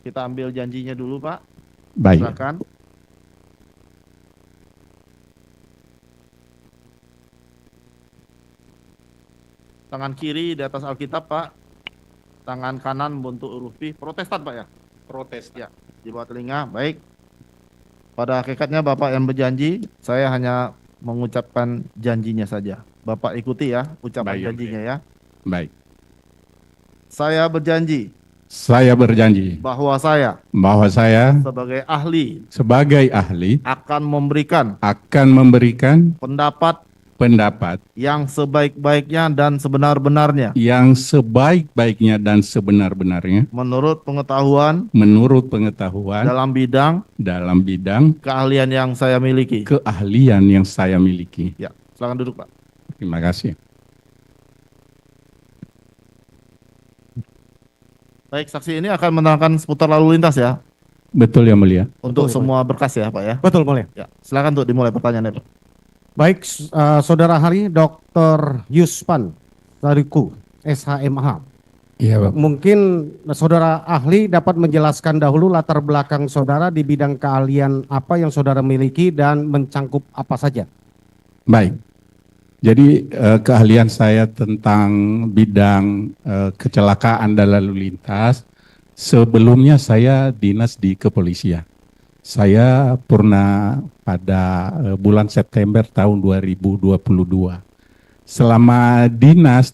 kita ambil janjinya dulu, Pak. Baik. Silakan. Tangan kiri di atas Alkitab, Pak. Tangan kanan bentuk huruf V. Protestan, Pak ya? Protestan. Ya, di bawah telinga. Baik. Pada hakikatnya Bapak yang berjanji, saya hanya mengucapkan janjinya saja. Bapak ikuti ya ucapan Baik. janjinya ya. Baik. Saya berjanji Saya berjanji bahwa saya bahwa saya sebagai ahli sebagai ahli akan memberikan akan memberikan pendapat pendapat yang sebaik-baiknya dan sebenar-benarnya yang sebaik-baiknya dan sebenar-benarnya menurut pengetahuan menurut pengetahuan dalam bidang keahlian yang saya miliki. yang saya miliki. Ya, silakan duduk, Pak. Terima kasih. Baik, saksi ini akan menerangkan seputar lalu lintas ya Betul yang mulia. untuk Betul, semua berkas ya, Pak ya. Betul, boleh. Ya, silakan untuk dimulai pertanyaannya, Pak. Baik, Saudara ahli Dr. Yuspan Tariku, SHMH. Iya, Pak. Mungkin saudara ahli dapat menjelaskan dahulu latar belakang saudara di bidang keahlian apa yang saudara miliki dan mencangkup apa saja. Baik. Jadi keahlian saya tentang bidang kecelakaan dan lalu lintas, sebelumnya saya dinas di kepolisian. Saya pernah pada bulan September tahun 2022. Selama dinas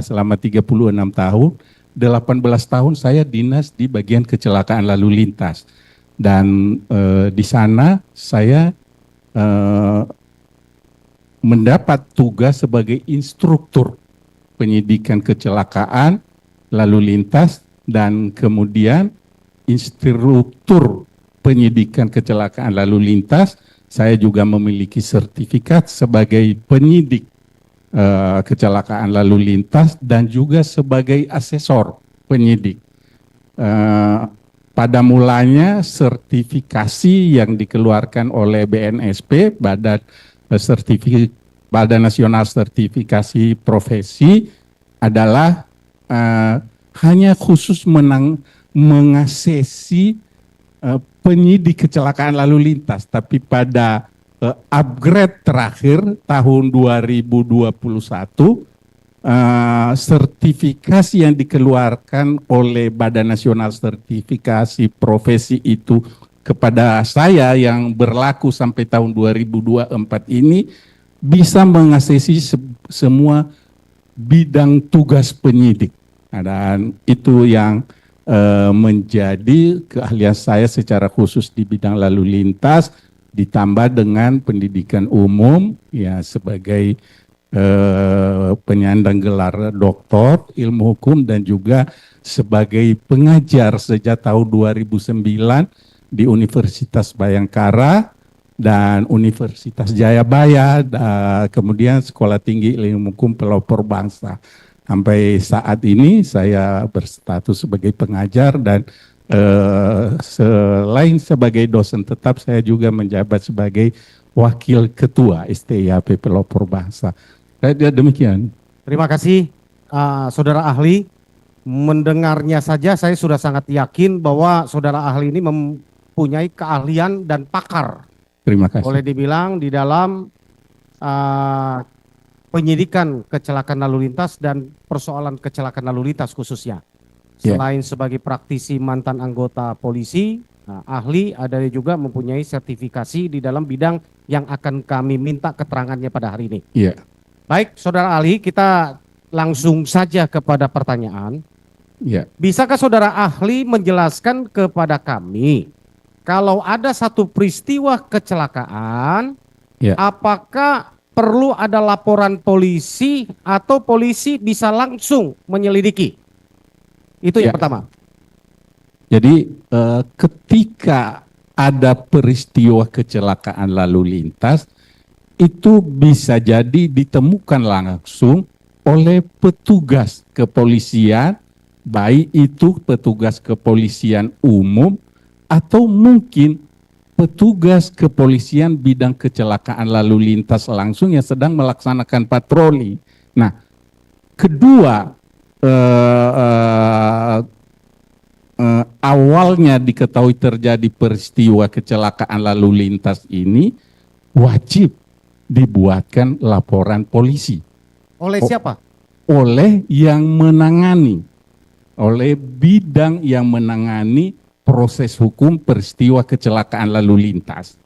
selama 36 tahun, 18 tahun saya dinas di bagian kecelakaan lalu lintas. Dan di sana saya mendapat tugas sebagai instruktur penyidikan kecelakaan lalu lintas dan kemudian instruktur penyidikan kecelakaan lalu lintas. Saya juga memiliki sertifikat sebagai penyidik kecelakaan lalu lintas dan juga sebagai asesor penyidik. Pada mulanya sertifikasi yang dikeluarkan oleh BNSP, Badan Nasional Sertifikasi Profesi, adalah hanya khusus mengasesi penyidik kecelakaan lalu lintas, tapi pada upgrade terakhir tahun 2021 sertifikasi yang dikeluarkan oleh Badan Nasional Sertifikasi Profesi itu kepada saya yang berlaku sampai tahun 2024 ini bisa mengasesi semua bidang tugas penyidik. Dan itu yang menjadi keahlian saya secara khusus di bidang lalu lintas, ditambah dengan pendidikan umum ya sebagai penyandang gelar doktor ilmu hukum dan juga sebagai pengajar sejak tahun 2009 di Universitas Bayangkara dan Universitas Jayabaya, kemudian Sekolah Tinggi Ilmu Hukum Pelopor Bangsa. Sampai saat ini saya berstatus sebagai pengajar dan selain sebagai dosen tetap, saya juga menjabat sebagai wakil ketua STIAP Pelopor Bangsa. Demikian. Terima kasih, saudara ahli. Mendengarnya saja saya sudah sangat yakin bahwa saudara ahli ini mempunyai keahlian dan pakar. Terima kasih. Boleh dibilang di dalam penyidikan kecelakaan lalu lintas dan persoalan kecelakaan lalu lintas khususnya. Selain sebagai praktisi mantan anggota polisi, ahli ada juga mempunyai sertifikasi di dalam bidang yang akan kami minta keterangannya pada hari ini. Iya. Baik, saudara ahli, kita langsung saja kepada pertanyaan. Iya. Bisakah saudara ahli menjelaskan kepada kami kalau ada satu peristiwa kecelakaan, apakah perlu ada laporan polisi atau polisi bisa langsung menyelidiki? Itu yang pertama. Jadi ketika ada peristiwa kecelakaan lalu lintas, itu bisa jadi ditemukan langsung oleh petugas kepolisian, baik itu petugas kepolisian umum atau mungkin petugas kepolisian bidang kecelakaan lalu lintas langsung yang sedang melaksanakan patroli. Nah, kedua awalnya diketahui terjadi peristiwa kecelakaan lalu lintas ini, wajib dibuatkan laporan polisi. Oleh siapa? Oleh yang menangani, oleh bidang yang menangani proses hukum peristiwa kecelakaan lalu lintas.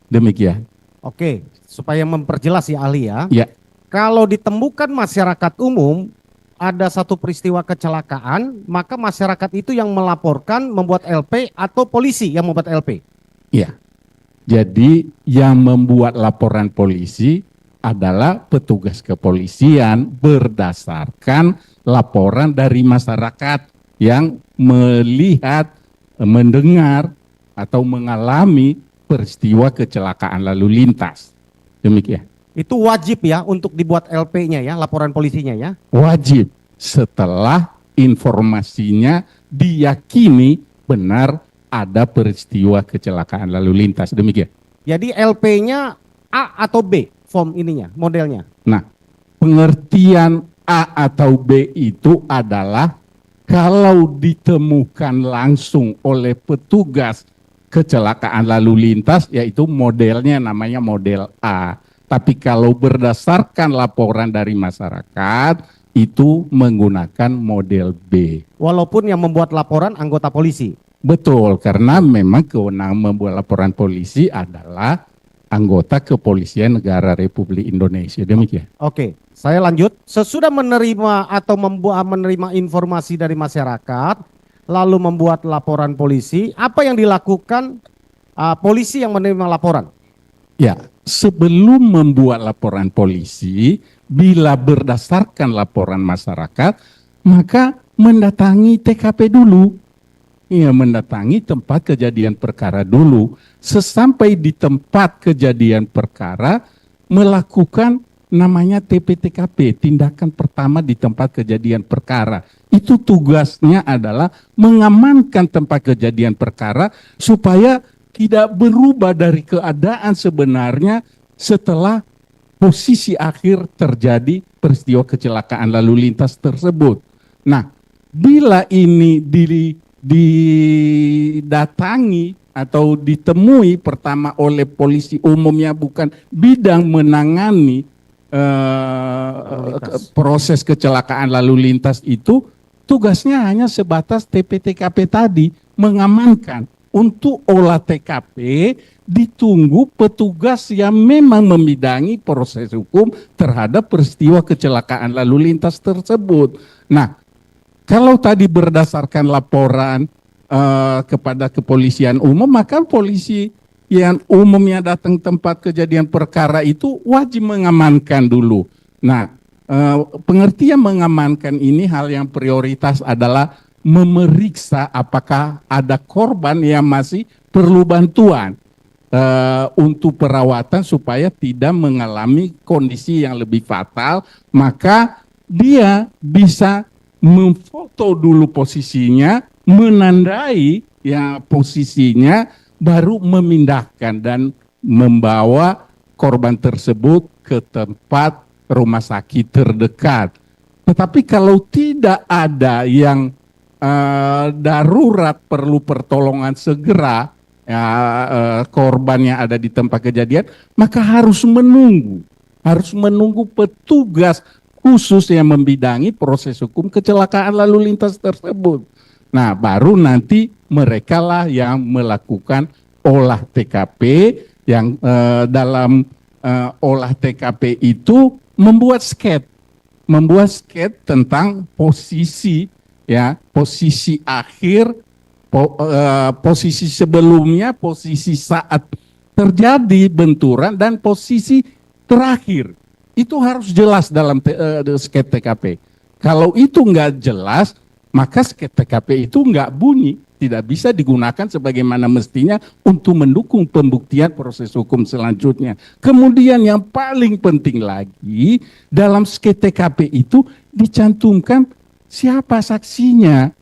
Demikian. Oke, supaya memperjelas ya ahli ya. Ya. Kalau ditemukan masyarakat umum ada satu peristiwa kecelakaan, maka masyarakat itu yang melaporkan membuat LP atau polisi yang membuat LP. Ya. Jadi yang membuat laporan polisi adalah petugas kepolisian berdasarkan laporan dari masyarakat yang melihat, mendengar atau mengalami peristiwa kecelakaan lalu lintas. Demikian. Itu wajib ya untuk dibuat LP-nya ya, laporan polisinya ya. Wajib setelah informasinya diyakini benar ada peristiwa kecelakaan lalu lintas. Demikian. Jadi LP-nya A atau B form ininya, modelnya. Nah, pengertian A atau B itu adalah kalau ditemukan langsung oleh petugas kecelakaan lalu lintas, yaitu modelnya namanya model A. Tapi kalau berdasarkan laporan dari masyarakat, itu menggunakan model B. Walaupun yang membuat laporan anggota polisi. Betul, karena memang kewenangan membuat laporan polisi adalah anggota Kepolisian Negara Republik Indonesia. Demikian. Oke, saya lanjut. Sesudah menerima atau menerima informasi dari masyarakat, lalu membuat laporan polisi, apa yang dilakukan polisi yang menerima laporan? Ya, sebelum membuat laporan polisi, bila berdasarkan laporan masyarakat, maka mendatangi TKP dulu. Ya, mendatangi tempat kejadian perkara dulu. Sesampai di tempat kejadian perkara, melakukan namanya TPTKP, tindakan pertama di tempat kejadian perkara. Itu tugasnya adalah mengamankan tempat kejadian perkara supaya tidak berubah dari keadaan sebenarnya setelah posisi akhir terjadi peristiwa kecelakaan lalu lintas tersebut. Nah, bila ini didatangi atau ditemui pertama oleh polisi umumnya bukan bidang menangani proses kecelakaan lalu lintas itu, tugasnya hanya sebatas TPTKP tadi, mengamankan. Untuk olah TKP ditunggu petugas yang memang membidangi proses hukum terhadap peristiwa kecelakaan lalu lintas tersebut. Nah, kalau tadi berdasarkan laporan kepada kepolisian umum, maka polisi yang umumnya datang tempat kejadian perkara itu wajib mengamankan dulu. Nah, pengertian mengamankan ini hal yang prioritas adalah memeriksa apakah ada korban yang masih perlu bantuan untuk perawatan supaya tidak mengalami kondisi yang lebih fatal, maka dia bisa memfoto dulu posisinya, menandai ya posisinya, baru memindahkan dan membawa korban tersebut ke tempat rumah sakit terdekat. Tetapi kalau tidak ada yang darurat perlu pertolongan segera, ya, korban yang ada di tempat kejadian, maka harus menunggu petugas khusus yang membidangi proses hukum kecelakaan lalu lintas tersebut. Nah, baru nanti mereka lah yang melakukan olah TKP, yang dalam olah TKP itu membuat sketsa tentang posisi, ya, posisi akhir, posisi sebelumnya, posisi saat terjadi benturan, dan posisi terakhir. Itu harus jelas dalam sketsa TKP. Kalau itu nggak jelas, maka sketsa TKP itu nggak bunyi, tidak bisa digunakan sebagaimana mestinya untuk mendukung pembuktian proses hukum selanjutnya. Kemudian yang paling penting lagi, dalam sketsa TKP itu dicantumkan siapa saksinya,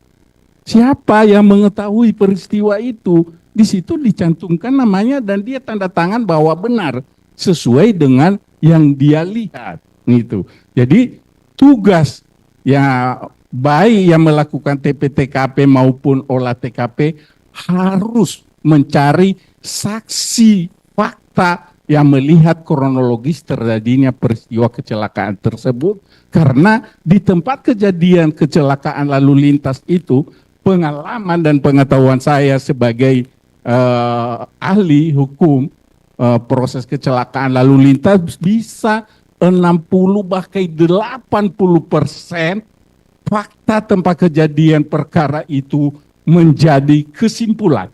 siapa yang mengetahui peristiwa itu. Di situ dicantumkan namanya dan dia tanda tangan bahwa benar sesuai dengan yang dia lihat. Gitu. Jadi tugas ya baik yang melakukan TP-TKP maupun olah TKP harus mencari saksi fakta yang melihat kronologis terjadinya peristiwa kecelakaan tersebut, karena di tempat kejadian kecelakaan lalu lintas itu pengalaman dan pengetahuan saya sebagai ahli hukum proses kecelakaan lalu lintas bisa 60 bahkan 80% fakta tempat kejadian perkara itu menjadi kesimpulan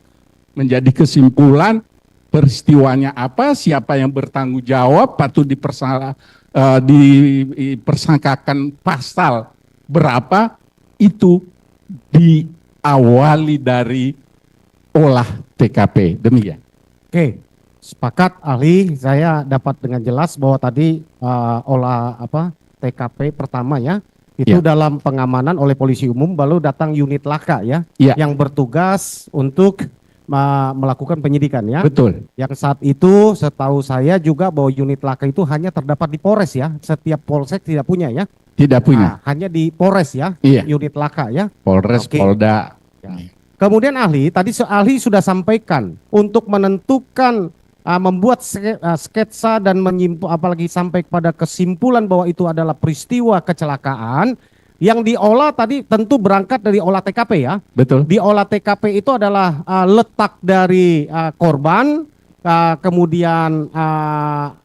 peristiwanya apa, siapa yang bertanggung jawab, patut dipersangkakan pasal berapa, itu diawali dari olah TKP. Demikian. Oke, sepakat ahli. Saya dapat dengan jelas bahwa tadi olah TKP pertama ya, itu dalam pengamanan oleh polisi umum, baru datang unit laka ya, yang bertugas untuk melakukan penyidikan ya. Betul. Yang saat itu setahu saya juga bahwa unit laka itu hanya terdapat di Polres ya. Setiap polsek tidak punya ya. Tidak punya. Hanya di Polres ya. Iya. Unit laka ya. Polres, Polda. Ya. Kemudian ahli tadi ahli sudah sampaikan untuk menentukan membuat sketsa dan apalagi sampai pada kesimpulan bahwa itu adalah peristiwa kecelakaan. Yang diolah tadi tentu berangkat dari olah TKP ya. Betul. Di olah TKP itu adalah letak dari korban, kemudian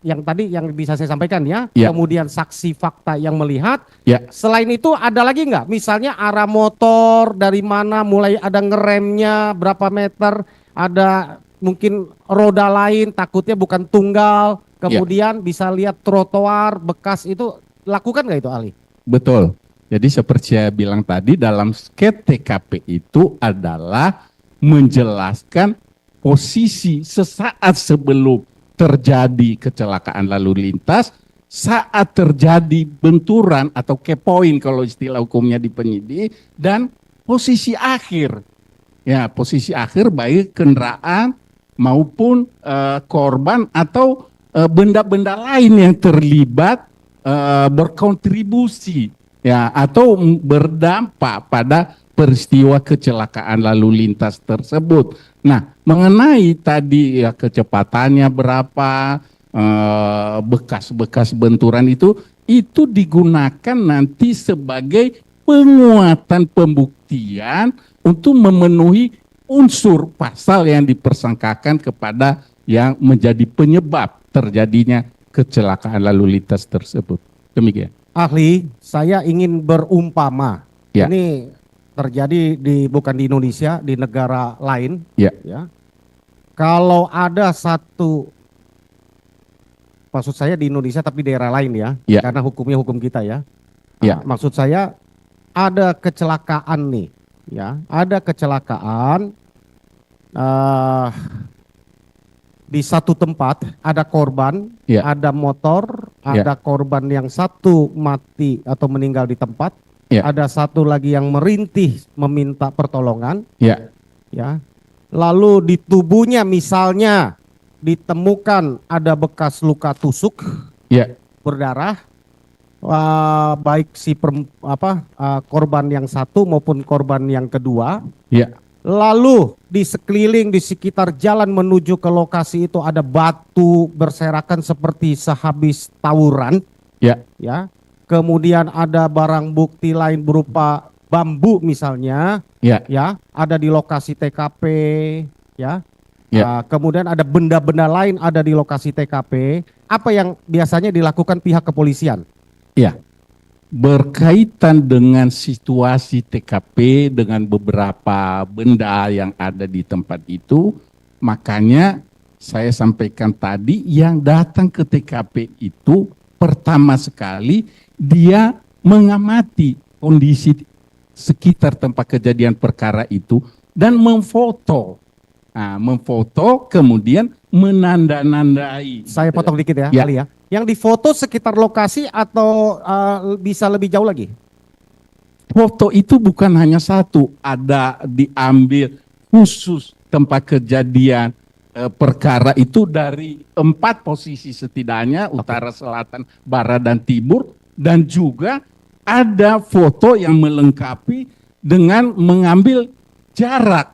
yang tadi yang bisa saya sampaikan ya, kemudian saksi fakta yang melihat. Selain itu ada lagi nggak? Misalnya arah motor dari mana, mulai ada ngeremnya berapa meter, ada mungkin roda lain, takutnya bukan tunggal, kemudian bisa lihat trotoar bekas, itu lakukan nggak itu ahli? Betul. Jadi seperti saya bilang tadi, dalam sket TKP itu adalah menjelaskan posisi sesaat sebelum terjadi kecelakaan lalu lintas, saat terjadi benturan atau kepoin kalau istilah hukumnya di penyidik, dan posisi akhir. Ya, posisi akhir baik kendaraan maupun korban atau benda-benda lain yang terlibat berkontribusi ya atau berdampak pada peristiwa kecelakaan lalu lintas tersebut. Nah, mengenai tadi ya kecepatannya berapa, bekas-bekas benturan itu digunakan nanti sebagai penguatan pembuktian untuk memenuhi unsur pasal yang dipersangkakan kepada yang menjadi penyebab terjadinya kecelakaan lalu lintas tersebut. Demikian. Ahli, saya ingin berumpama. Ini terjadi bukan di Indonesia, di negara lain. Ya. Kalau ada satu, maksud saya di Indonesia tapi daerah lain ya, karena hukumnya hukum kita ya. Maksud saya ada kecelakaan nih, ya, ada kecelakaan di satu tempat, ada korban, ada motor, ada korban yang satu mati atau meninggal di tempat, ada satu lagi yang merintih meminta pertolongan, ya. Lalu di tubuhnya misalnya ditemukan ada bekas luka tusuk, berdarah, baik si korban yang satu maupun korban yang kedua. Lalu di sekeliling di sekitar jalan menuju ke lokasi itu ada batu berserakan seperti sehabis tawuran. Kemudian ada barang bukti lain berupa bambu misalnya. Ada di lokasi TKP, kemudian ada benda-benda lain ada di lokasi TKP. Apa yang biasanya dilakukan pihak kepolisian? Berkaitan dengan situasi TKP dengan beberapa benda yang ada di tempat itu, makanya saya sampaikan tadi yang datang ke TKP itu pertama sekali dia mengamati kondisi sekitar tempat kejadian perkara itu dan memfoto. Nah, memfoto kemudian menanda-nandai. Saya potong dikit ya, kali ya. Yang difoto sekitar lokasi atau bisa lebih jauh lagi? Foto itu bukan hanya satu, ada diambil khusus tempat kejadian perkara itu dari 4 posisi setidaknya, utara, selatan, barat, dan timur, dan juga ada foto yang melengkapi dengan mengambil jarak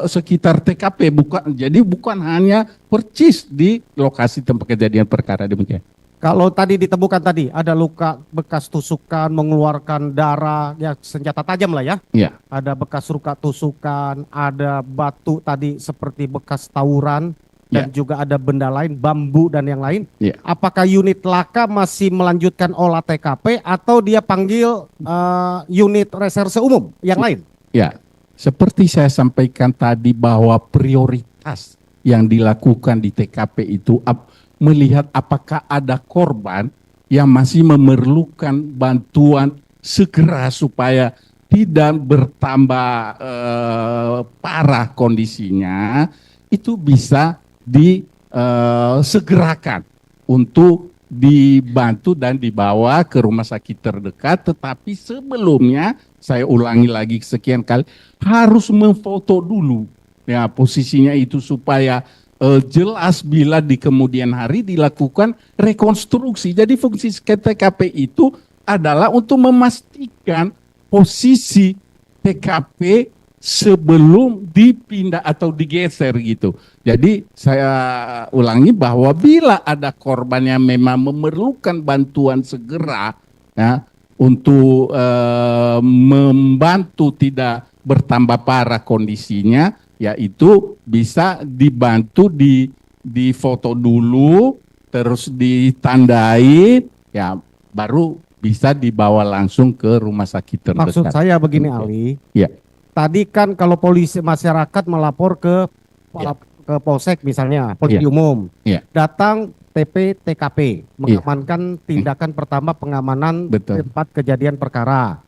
sekitar TKP, bukan hanya percis di lokasi tempat kejadian perkara, demikian. Kalau tadi ditemukan tadi ada luka bekas tusukan, mengeluarkan darah, ya senjata tajam lah ya. Iya. Ada bekas luka tusukan, ada batu tadi seperti bekas tawuran, dan juga ada benda lain, bambu dan yang lain. Iya. Apakah unit laka masih melanjutkan olah TKP atau dia panggil unit reserse umum yang lain? Ya, seperti saya sampaikan tadi bahwa prioritas yang dilakukan di TKP itu melihat apakah ada korban yang masih memerlukan bantuan segera supaya tidak bertambah parah kondisinya, itu bisa disegerakan untuk dibantu dan dibawa ke rumah sakit terdekat. Tetapi sebelumnya, saya ulangi lagi sekian kali, harus memfoto dulu ya posisinya itu supaya jelas bila di kemudian hari dilakukan rekonstruksi. Jadi fungsi TKP itu adalah untuk memastikan posisi TKP sebelum dipindah atau digeser gitu. Jadi saya ulangi bahwa bila ada korban yang memang memerlukan bantuan segera ya, untuk membantu tidak bertambah parah kondisinya, yaitu bisa dibantu di foto dulu, terus ditandai, ya baru bisa dibawa langsung ke rumah sakit terdekat. Maksud saya begini, Ali. Ya. Tadi kan kalau polisi masyarakat melapor ke Polsek misalnya, polisi umum, datang TKP, mengamankan tindakan pertama pengamanan tempat kejadian perkara.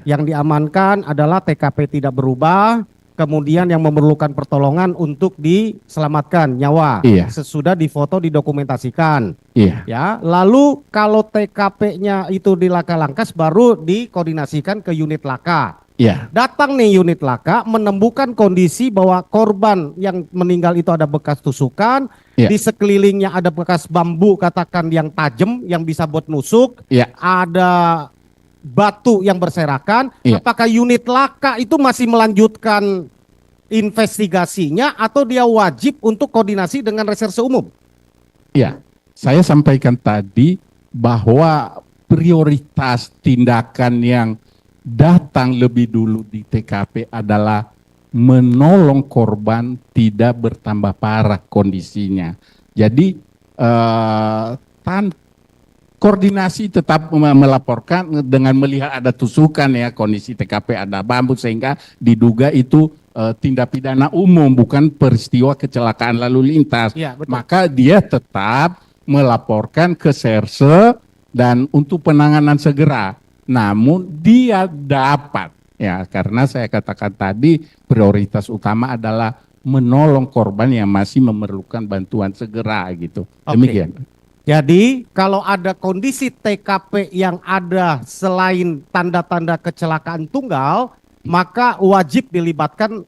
Yang diamankan adalah TKP tidak berubah. Kemudian yang memerlukan pertolongan untuk diselamatkan nyawa, sesudah difoto didokumentasikan, ya. Lalu kalau TKP-nya itu di Laka Langkas baru dikoordinasikan ke unit laka. Datang nih unit laka menemukan kondisi bahwa korban yang meninggal itu ada bekas tusukan, di sekelilingnya ada bekas bambu katakan yang tajam yang bisa buat nusuk, ada batu yang berserakan. Apakah unit laka itu masih melanjutkan investigasinya atau dia wajib untuk koordinasi dengan reserse umum? Ya, saya sampaikan tadi bahwa prioritas tindakan yang datang lebih dulu di TKP adalah menolong korban tidak bertambah parah kondisinya. Jadi koordinasi tetap melaporkan dengan melihat ada tusukan ya, kondisi TKP ada bambu sehingga diduga itu tindak pidana umum bukan peristiwa kecelakaan lalu lintas. Maka dia tetap melaporkan ke Serse dan untuk penanganan segera. Namun dia dapat ya, karena saya katakan tadi prioritas utama adalah menolong korban yang masih memerlukan bantuan segera gitu. Demikian. Jadi kalau ada kondisi TKP yang ada selain tanda-tanda kecelakaan tunggal, maka wajib dilibatkan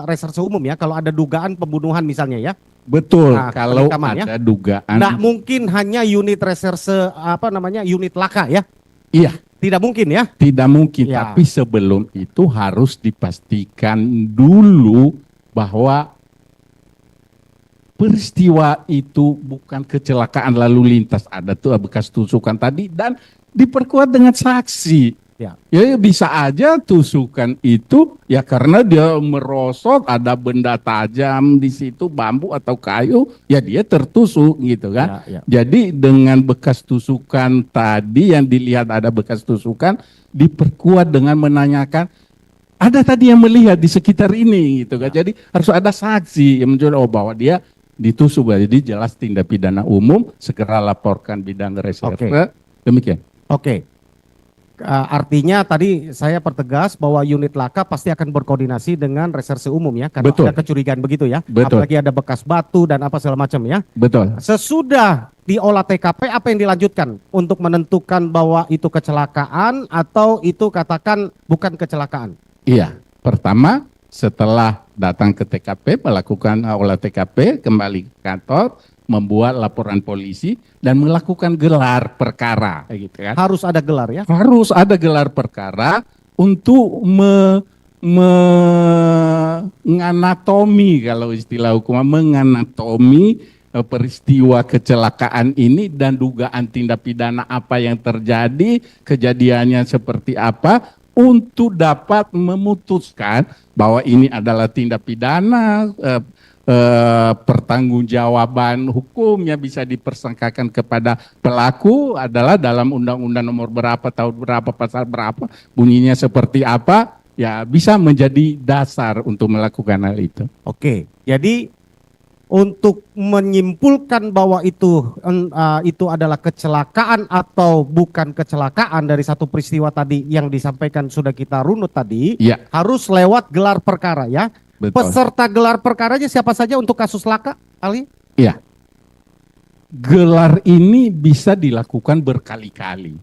reserse umum ya, kalau ada dugaan pembunuhan misalnya ya. Betul, kalau ada dugaan. Nggak mungkin hanya unit reserse unit laka ya. Iya. Tidak mungkin ya. Tidak mungkin, tapi sebelum itu harus dipastikan dulu bahwa peristiwa itu bukan kecelakaan lalu lintas, ada tuh bekas tusukan tadi dan diperkuat dengan saksi. Ya bisa aja tusukan itu ya karena dia merosot, ada benda tajam di situ, bambu atau kayu, ya dia tertusuk gitu kan. Jadi dengan bekas tusukan tadi yang dilihat ada bekas tusukan, diperkuat dengan menanyakan ada tadi yang melihat di sekitar ini gitu kan. Jadi harus ada saksi yang menunjukkan bahwa dia ditusuk, jadi jelas tindak pidana umum, segera laporkan bidang reserse. Demikian. Artinya tadi saya pertegas bahwa unit laka pasti akan berkoordinasi dengan reserse umum ya, karena ada kecurigaan begitu ya. Apalagi ada bekas batu dan apa segala macam ya. Sesudah diolah TKP, apa yang dilanjutkan untuk menentukan bahwa itu kecelakaan atau itu katakan bukan kecelakaan? Iya, pertama setelah datang ke TKP, melakukan olah TKP, kembali ke kantor, membuat laporan polisi dan melakukan gelar perkara, gitu kan. Harus ada gelar ya. Harus ada gelar perkara untuk menganatomi, kalau istilah hukum, menganatomi peristiwa kecelakaan ini dan dugaan tindak pidana apa yang terjadi, kejadiannya seperti apa, untuk dapat memutuskan bahwa ini adalah tindak pidana, pertanggungjawaban hukumnya bisa dipersangkakan kepada pelaku adalah dalam undang-undang nomor berapa, tahun berapa, pasal berapa, bunyinya seperti apa, ya bisa menjadi dasar untuk melakukan hal itu. Oke, jadi untuk menyimpulkan bahwa itu adalah kecelakaan atau bukan kecelakaan dari satu peristiwa tadi yang disampaikan sudah kita runut tadi, Ya, harus lewat gelar perkara ya. betul. Peserta gelar perkaranya siapa saja untuk kasus laka, Ali? Ya, gelar ini bisa dilakukan berkali-kali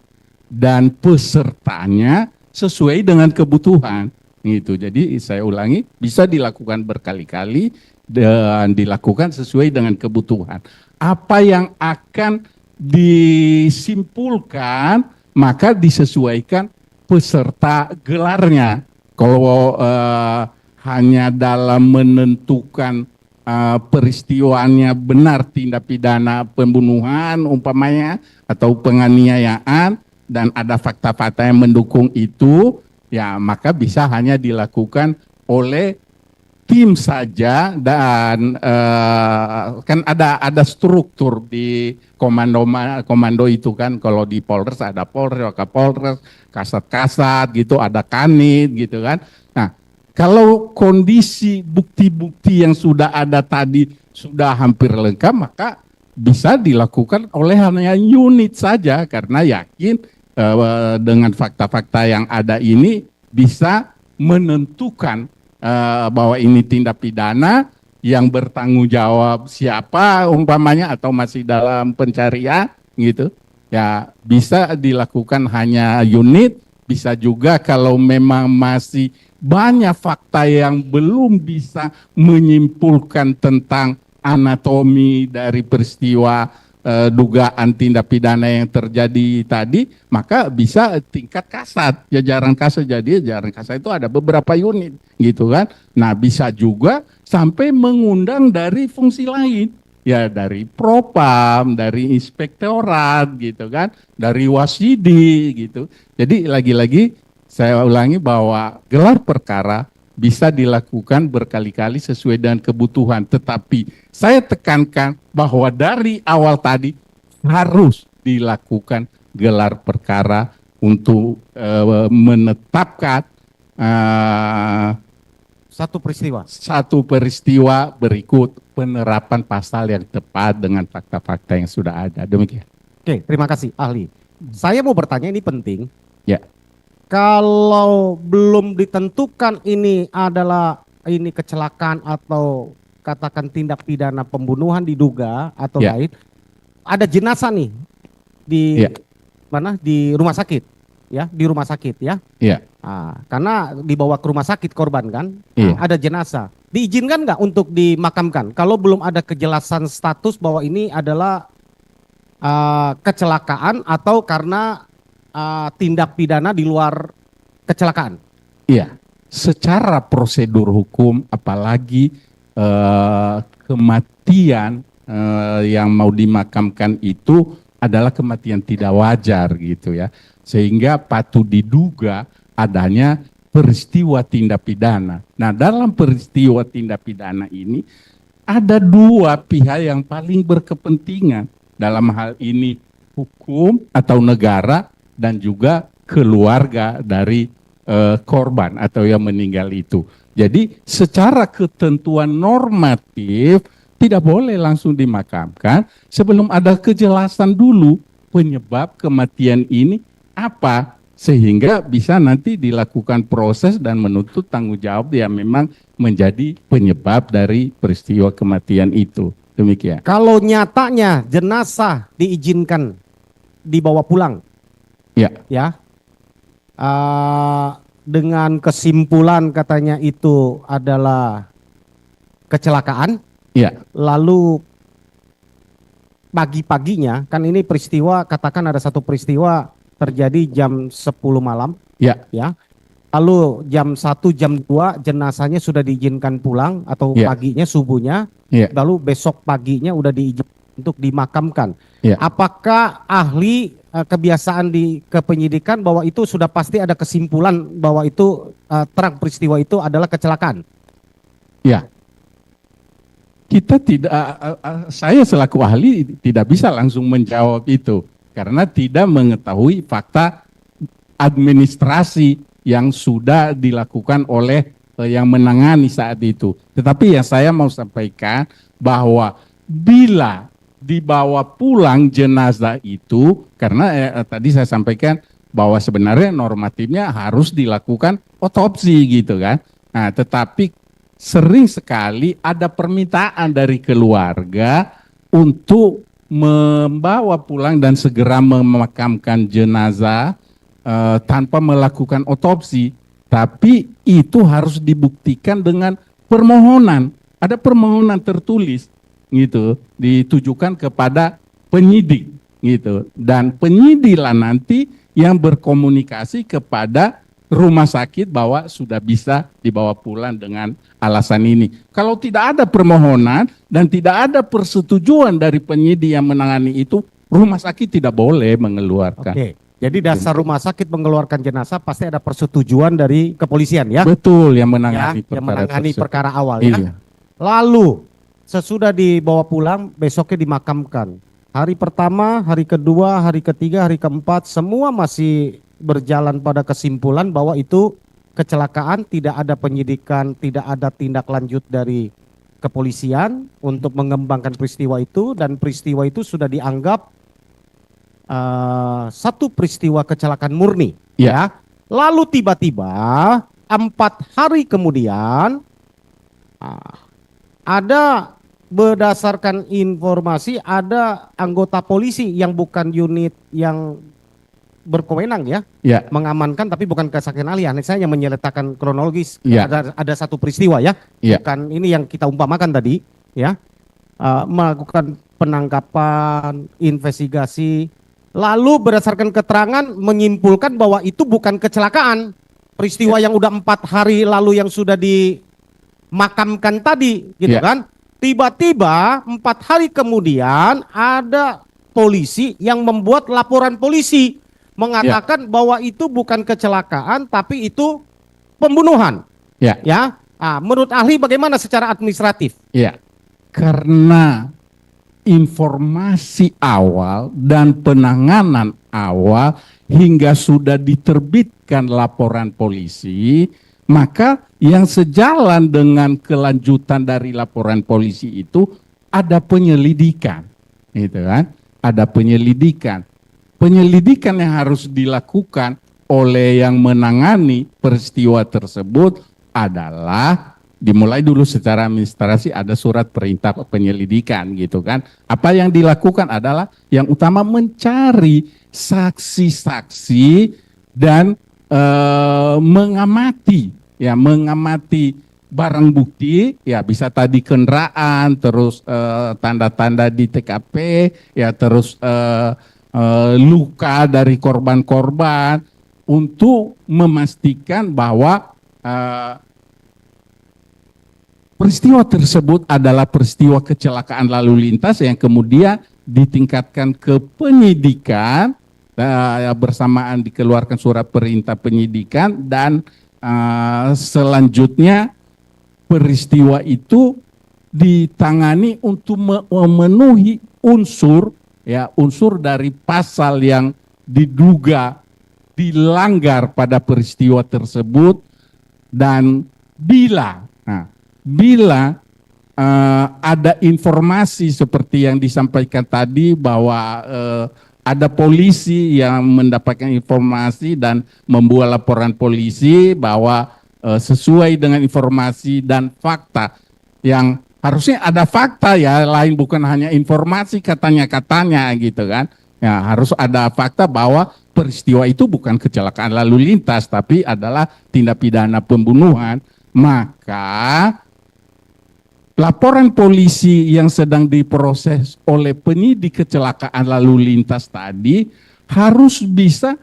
dan pesertanya sesuai dengan kebutuhan. Gitu. Jadi saya ulangi, bisa dilakukan berkali-kali dan dilakukan sesuai dengan kebutuhan. Apa yang akan disimpulkan maka disesuaikan peserta gelarnya. Kalau hanya dalam menentukan peristiwanya benar tindak pidana pembunuhan umpamanya atau penganiayaan dan ada fakta-fakta yang mendukung itu, ya maka bisa hanya dilakukan oleh tim saja dan kan ada struktur di komando itu kan. Kalau di Polres ada Polres, Wakapolres, Kasat-Kasat gitu, ada Kanit gitu kan. Nah, kalau kondisi bukti-bukti yang sudah ada tadi sudah hampir lengkap, maka bisa dilakukan oleh hanya unit saja karena yakin dengan fakta-fakta yang ada ini bisa menentukan bahwa ini tindak pidana yang bertanggung jawab siapa umpamanya atau masih dalam pencarian gitu. Ya bisa dilakukan hanya unit, bisa juga kalau memang masih banyak fakta yang belum bisa menyimpulkan tentang anatomi dari peristiwa dugaan tindak pidana yang terjadi tadi, maka bisa tingkat kasat, jajaran kasat. Jadi jajaran kasat itu ada beberapa unit gitu kan. Nah bisa juga sampai mengundang dari fungsi lain, ya dari propam, dari inspektorat gitu kan, dari wasidi gitu. Jadi lagi-lagi saya ulangi bahwa gelar perkara bisa dilakukan berkali-kali sesuai dengan kebutuhan. Tetapi saya tekankan bahwa dari awal tadi harus dilakukan gelar perkara untuk menetapkan satu peristiwa berikut penerapan pasal yang tepat dengan fakta-fakta yang sudah ada. Demikian. Oke, terima kasih ahli. Saya mau bertanya, ini penting. Ya. Kalau belum ditentukan ini kecelakaan atau katakan tindak pidana pembunuhan diduga atau lain, ada jenazah nih di mana, di rumah sakit ya, di rumah sakit ya. Iya. Nah, karena dibawa ke rumah sakit korban kan, ada jenazah. Diizinkan nggak untuk dimakamkan kalau belum ada kejelasan status bahwa ini adalah kecelakaan atau karena tindak pidana di luar kecelakaan? Iya, secara prosedur hukum, apalagi kematian yang mau dimakamkan itu adalah kematian tidak wajar gitu ya, sehingga patut diduga adanya peristiwa tindak pidana. Nah, dalam peristiwa tindak pidana ini ada dua pihak yang paling berkepentingan, dalam hal ini hukum atau negara dan juga keluarga dari korban atau yang meninggal itu. Jadi secara ketentuan normatif tidak boleh langsung dimakamkan sebelum ada kejelasan dulu penyebab kematian ini apa, sehingga bisa nanti dilakukan proses dan menuntut tanggung jawab yang memang menjadi penyebab dari peristiwa kematian itu. Demikian. Kalau nyatanya jenazah diizinkan dibawa pulang, ya, dengan kesimpulan katanya itu adalah kecelakaan, lalu pagi-paginya, kan ini peristiwa, katakan ada satu peristiwa terjadi jam 10 malam, Ya, ya. Lalu jam 1, jam 2 jenazahnya sudah diizinkan pulang atau Ya. paginya, subuhnya, ya, lalu besok paginya udah diizinkan untuk dimakamkan. Ya. Apakah ahli kebiasaan di kepenyidikan bahwa itu sudah pasti ada kesimpulan bahwa itu terang peristiwa itu adalah kecelakaan? ya. Kita tidak, saya selaku ahli tidak bisa langsung menjawab itu karena tidak mengetahui fakta administrasi yang sudah dilakukan oleh yang menangani saat itu. Tetapi yang saya mau sampaikan bahwa bila dibawa pulang jenazah itu, karena tadi saya sampaikan bahwa sebenarnya normatifnya harus dilakukan otopsi gitu kan. Nah, tetapi sering sekali ada permintaan dari keluarga untuk membawa pulang dan segera memakamkan jenazah tanpa melakukan otopsi, tapi itu harus dibuktikan dengan permohonan. Ada permohonan tertulis gitu, ditujukan kepada penyidik gitu, dan penyidik lah nanti yang berkomunikasi kepada rumah sakit bahwa sudah bisa dibawa pulang dengan alasan ini. Kalau tidak ada permohonan dan tidak ada persetujuan dari penyidik yang menangani itu, rumah sakit tidak boleh mengeluarkan. Oke. Jadi dasar rumah sakit mengeluarkan jenazah pasti ada persetujuan dari kepolisian ya? Betul, yang Ya, menangani yang menangani tersebut. perkara awal ya. Iya. Lalu sesudah dibawa pulang, besoknya dimakamkan. Hari pertama, hari kedua, hari ketiga, hari keempat, semua masih berjalan pada kesimpulan bahwa itu kecelakaan, tidak ada penyidikan, tidak ada tindak lanjut dari kepolisian untuk mengembangkan peristiwa itu, dan peristiwa itu sudah dianggap satu peristiwa kecelakaan murni. Ya. Lalu tiba-tiba 4 hari kemudian ada, berdasarkan informasi, ada anggota polisi yang bukan unit yang berkewenang ya, Ya. mengamankan, tapi bukan kesaksian ahli. Saya yang menyertakan kronologis. Ya. Ada satu peristiwa ya, Ya. bukan ini yang kita umpamakan tadi ya, melakukan penangkapan, investigasi, lalu berdasarkan keterangan menyimpulkan bahwa itu bukan kecelakaan. Peristiwa yang udah 4 hari lalu yang sudah dimakamkan tadi gitu Ya. kan. Tiba-tiba 4 hari kemudian ada polisi yang membuat laporan polisi mengatakan bahwa itu bukan kecelakaan tapi itu pembunuhan. Ya. Ya. Menurut ahli bagaimana secara administratif? Ya. Karena informasi awal dan penanganan awal hingga sudah diterbitkan laporan polisi, maka yang sejalan dengan kelanjutan dari laporan polisi itu ada penyelidikan, gitu kan? Ada penyelidikan. Penyelidikan yang harus dilakukan oleh yang menangani peristiwa tersebut adalah dimulai dulu secara administrasi, ada surat perintah penyelidikan gitu kan. Apa yang dilakukan adalah yang utama mencari saksi-saksi dan mengamati barang bukti, ya bisa tadi kendaraan, terus tanda-tanda di TKP, ya terus luka dari korban-korban untuk memastikan bahwa peristiwa tersebut adalah peristiwa kecelakaan lalu lintas yang kemudian ditingkatkan ke penyidikan, bersamaan dikeluarkan surat perintah penyidikan, dan selanjutnya peristiwa itu ditangani untuk memenuhi unsur dari pasal yang diduga dilanggar pada peristiwa tersebut, dan bila ada informasi seperti yang disampaikan tadi bahwa ada polisi yang mendapatkan informasi dan membuat laporan polisi bahwa sesuai dengan informasi dan fakta, yang harusnya ada fakta ya, lain bukan hanya informasi katanya gitu kan. Ya, harus ada fakta bahwa peristiwa itu bukan kecelakaan lalu lintas tapi adalah tindak pidana pembunuhan. Maka laporan polisi yang sedang diproses oleh penyidik kecelakaan lalu lintas tadi harus bisa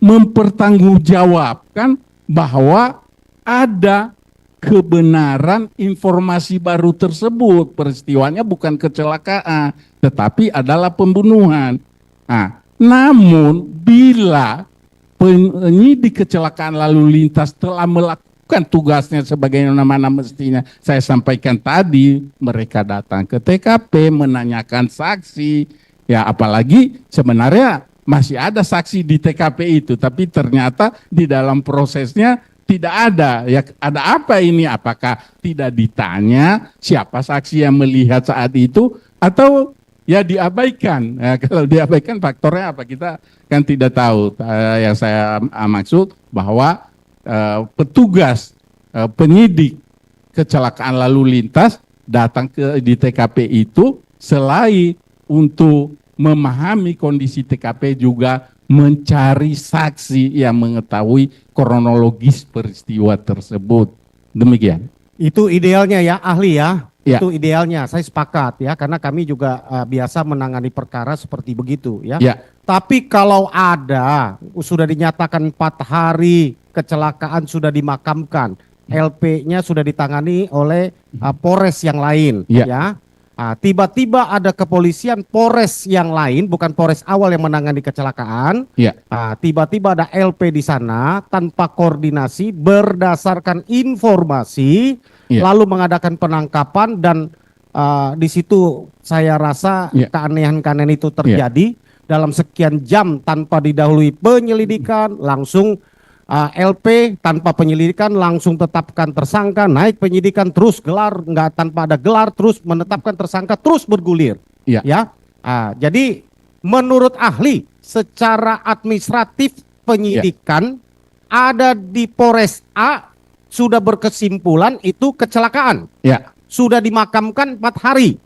mempertanggungjawabkan bahwa ada kebenaran informasi baru tersebut. Peristiwanya bukan kecelakaan, tetapi adalah pembunuhan. Nah, namun bila penyidik kecelakaan lalu lintas telah melakukan tugasnya sebagaimana mestinya, saya sampaikan tadi, mereka datang ke TKP menanyakan saksi, ya apalagi sebenarnya masih ada saksi di TKP itu, tapi ternyata di dalam prosesnya tidak ada. Ya, ada apa ini? Apakah tidak ditanya siapa saksi yang melihat saat itu, atau ya diabaikan? Ya, kalau diabaikan faktornya apa? Kita kan tidak tahu. Yang saya maksud bahwa petugas penyidik kecelakaan lalu lintas datang di TKP itu selain untuk memahami kondisi TKP juga mencari saksi yang mengetahui kronologis peristiwa tersebut. Demikian. Itu idealnya ya, ahli ya. Ya. Itu idealnya, saya sepakat ya, karena kami juga biasa menangani perkara seperti begitu ya. Ya. Tapi kalau ada, sudah dinyatakan 4 hari kecelakaan sudah dimakamkan, LP-nya sudah ditangani oleh Polres yang lain ya. Tiba-tiba ada kepolisian Polres yang lain, bukan Polres awal yang menangani kecelakaan. Ya. Tiba-tiba ada LP di sana tanpa koordinasi berdasarkan informasi, lalu mengadakan penangkapan dan di situ saya rasa keanehan-keanehan itu terjadi dalam sekian jam tanpa didahului penyelidikan, langsung LP tanpa penyelidikan langsung tetapkan tersangka, naik penyidikan terus gelar, nggak tanpa ada gelar terus menetapkan tersangka terus bergulir. Ya. Jadi menurut ahli secara administratif penyidikan ada di Polres A sudah berkesimpulan itu kecelakaan. Sudah dimakamkan 4 hari.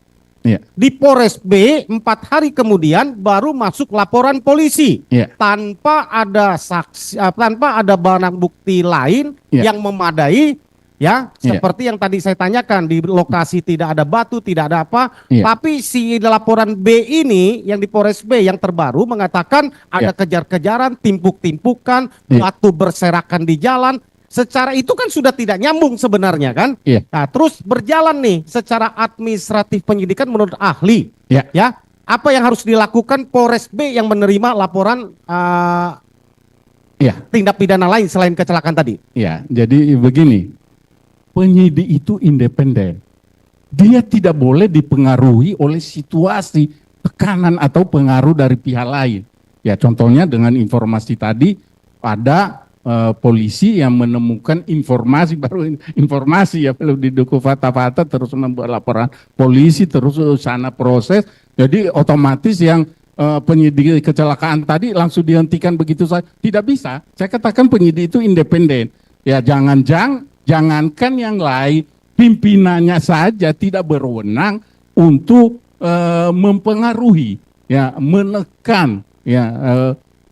Di Polres B 4 hari kemudian baru masuk laporan polisi tanpa ada saksi, tanpa ada barang bukti lain yang memadai ya, seperti yang tadi saya tanyakan, di lokasi tidak ada batu, tidak ada apa, tapi si laporan B ini yang di Polres B yang terbaru mengatakan ada kejar-kejaran, timpuk-timpukan, batu berserakan di jalan. Secara itu kan sudah tidak nyambung sebenarnya kan. Nah, terus berjalan nih secara administratif penyidikan menurut ahli. Ya, apa yang harus dilakukan Polres B yang menerima laporan tindak pidana lain selain kecelakaan tadi? Ya, jadi begini, penyidik itu independen. Dia tidak boleh dipengaruhi oleh situasi, tekanan atau pengaruh dari pihak lain. Ya, contohnya dengan informasi tadi ada polisi yang menemukan informasi, baru informasi ya, belum didukung fakta-fakta, terus membuat laporan polisi, terus sana proses, jadi otomatis yang penyidik kecelakaan tadi langsung dihentikan begitu saja. Tidak bisa. Saya katakan penyidik itu independen. Ya, jangankan yang lain, pimpinannya saja tidak berwenang untuk mempengaruhi, ya, menekan, ya,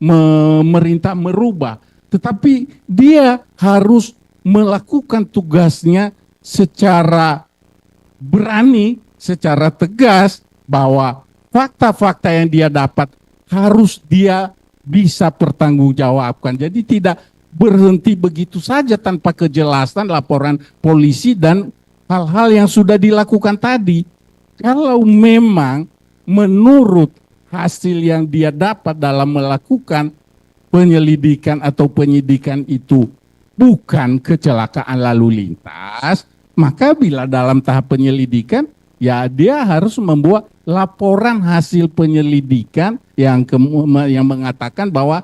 memerintah merubah. Tetapi dia harus melakukan tugasnya secara berani, secara tegas, bahwa fakta-fakta yang dia dapat harus dia bisa pertanggungjawabkan. Jadi tidak berhenti begitu saja tanpa kejelasan laporan polisi dan hal-hal yang sudah dilakukan tadi. Kalau memang menurut hasil yang dia dapat dalam melakukan penyelidikan atau penyidikan itu bukan kecelakaan lalu lintas, maka bila dalam tahap penyelidikan, ya dia harus membuat laporan hasil penyelidikan yang mengatakan bahwa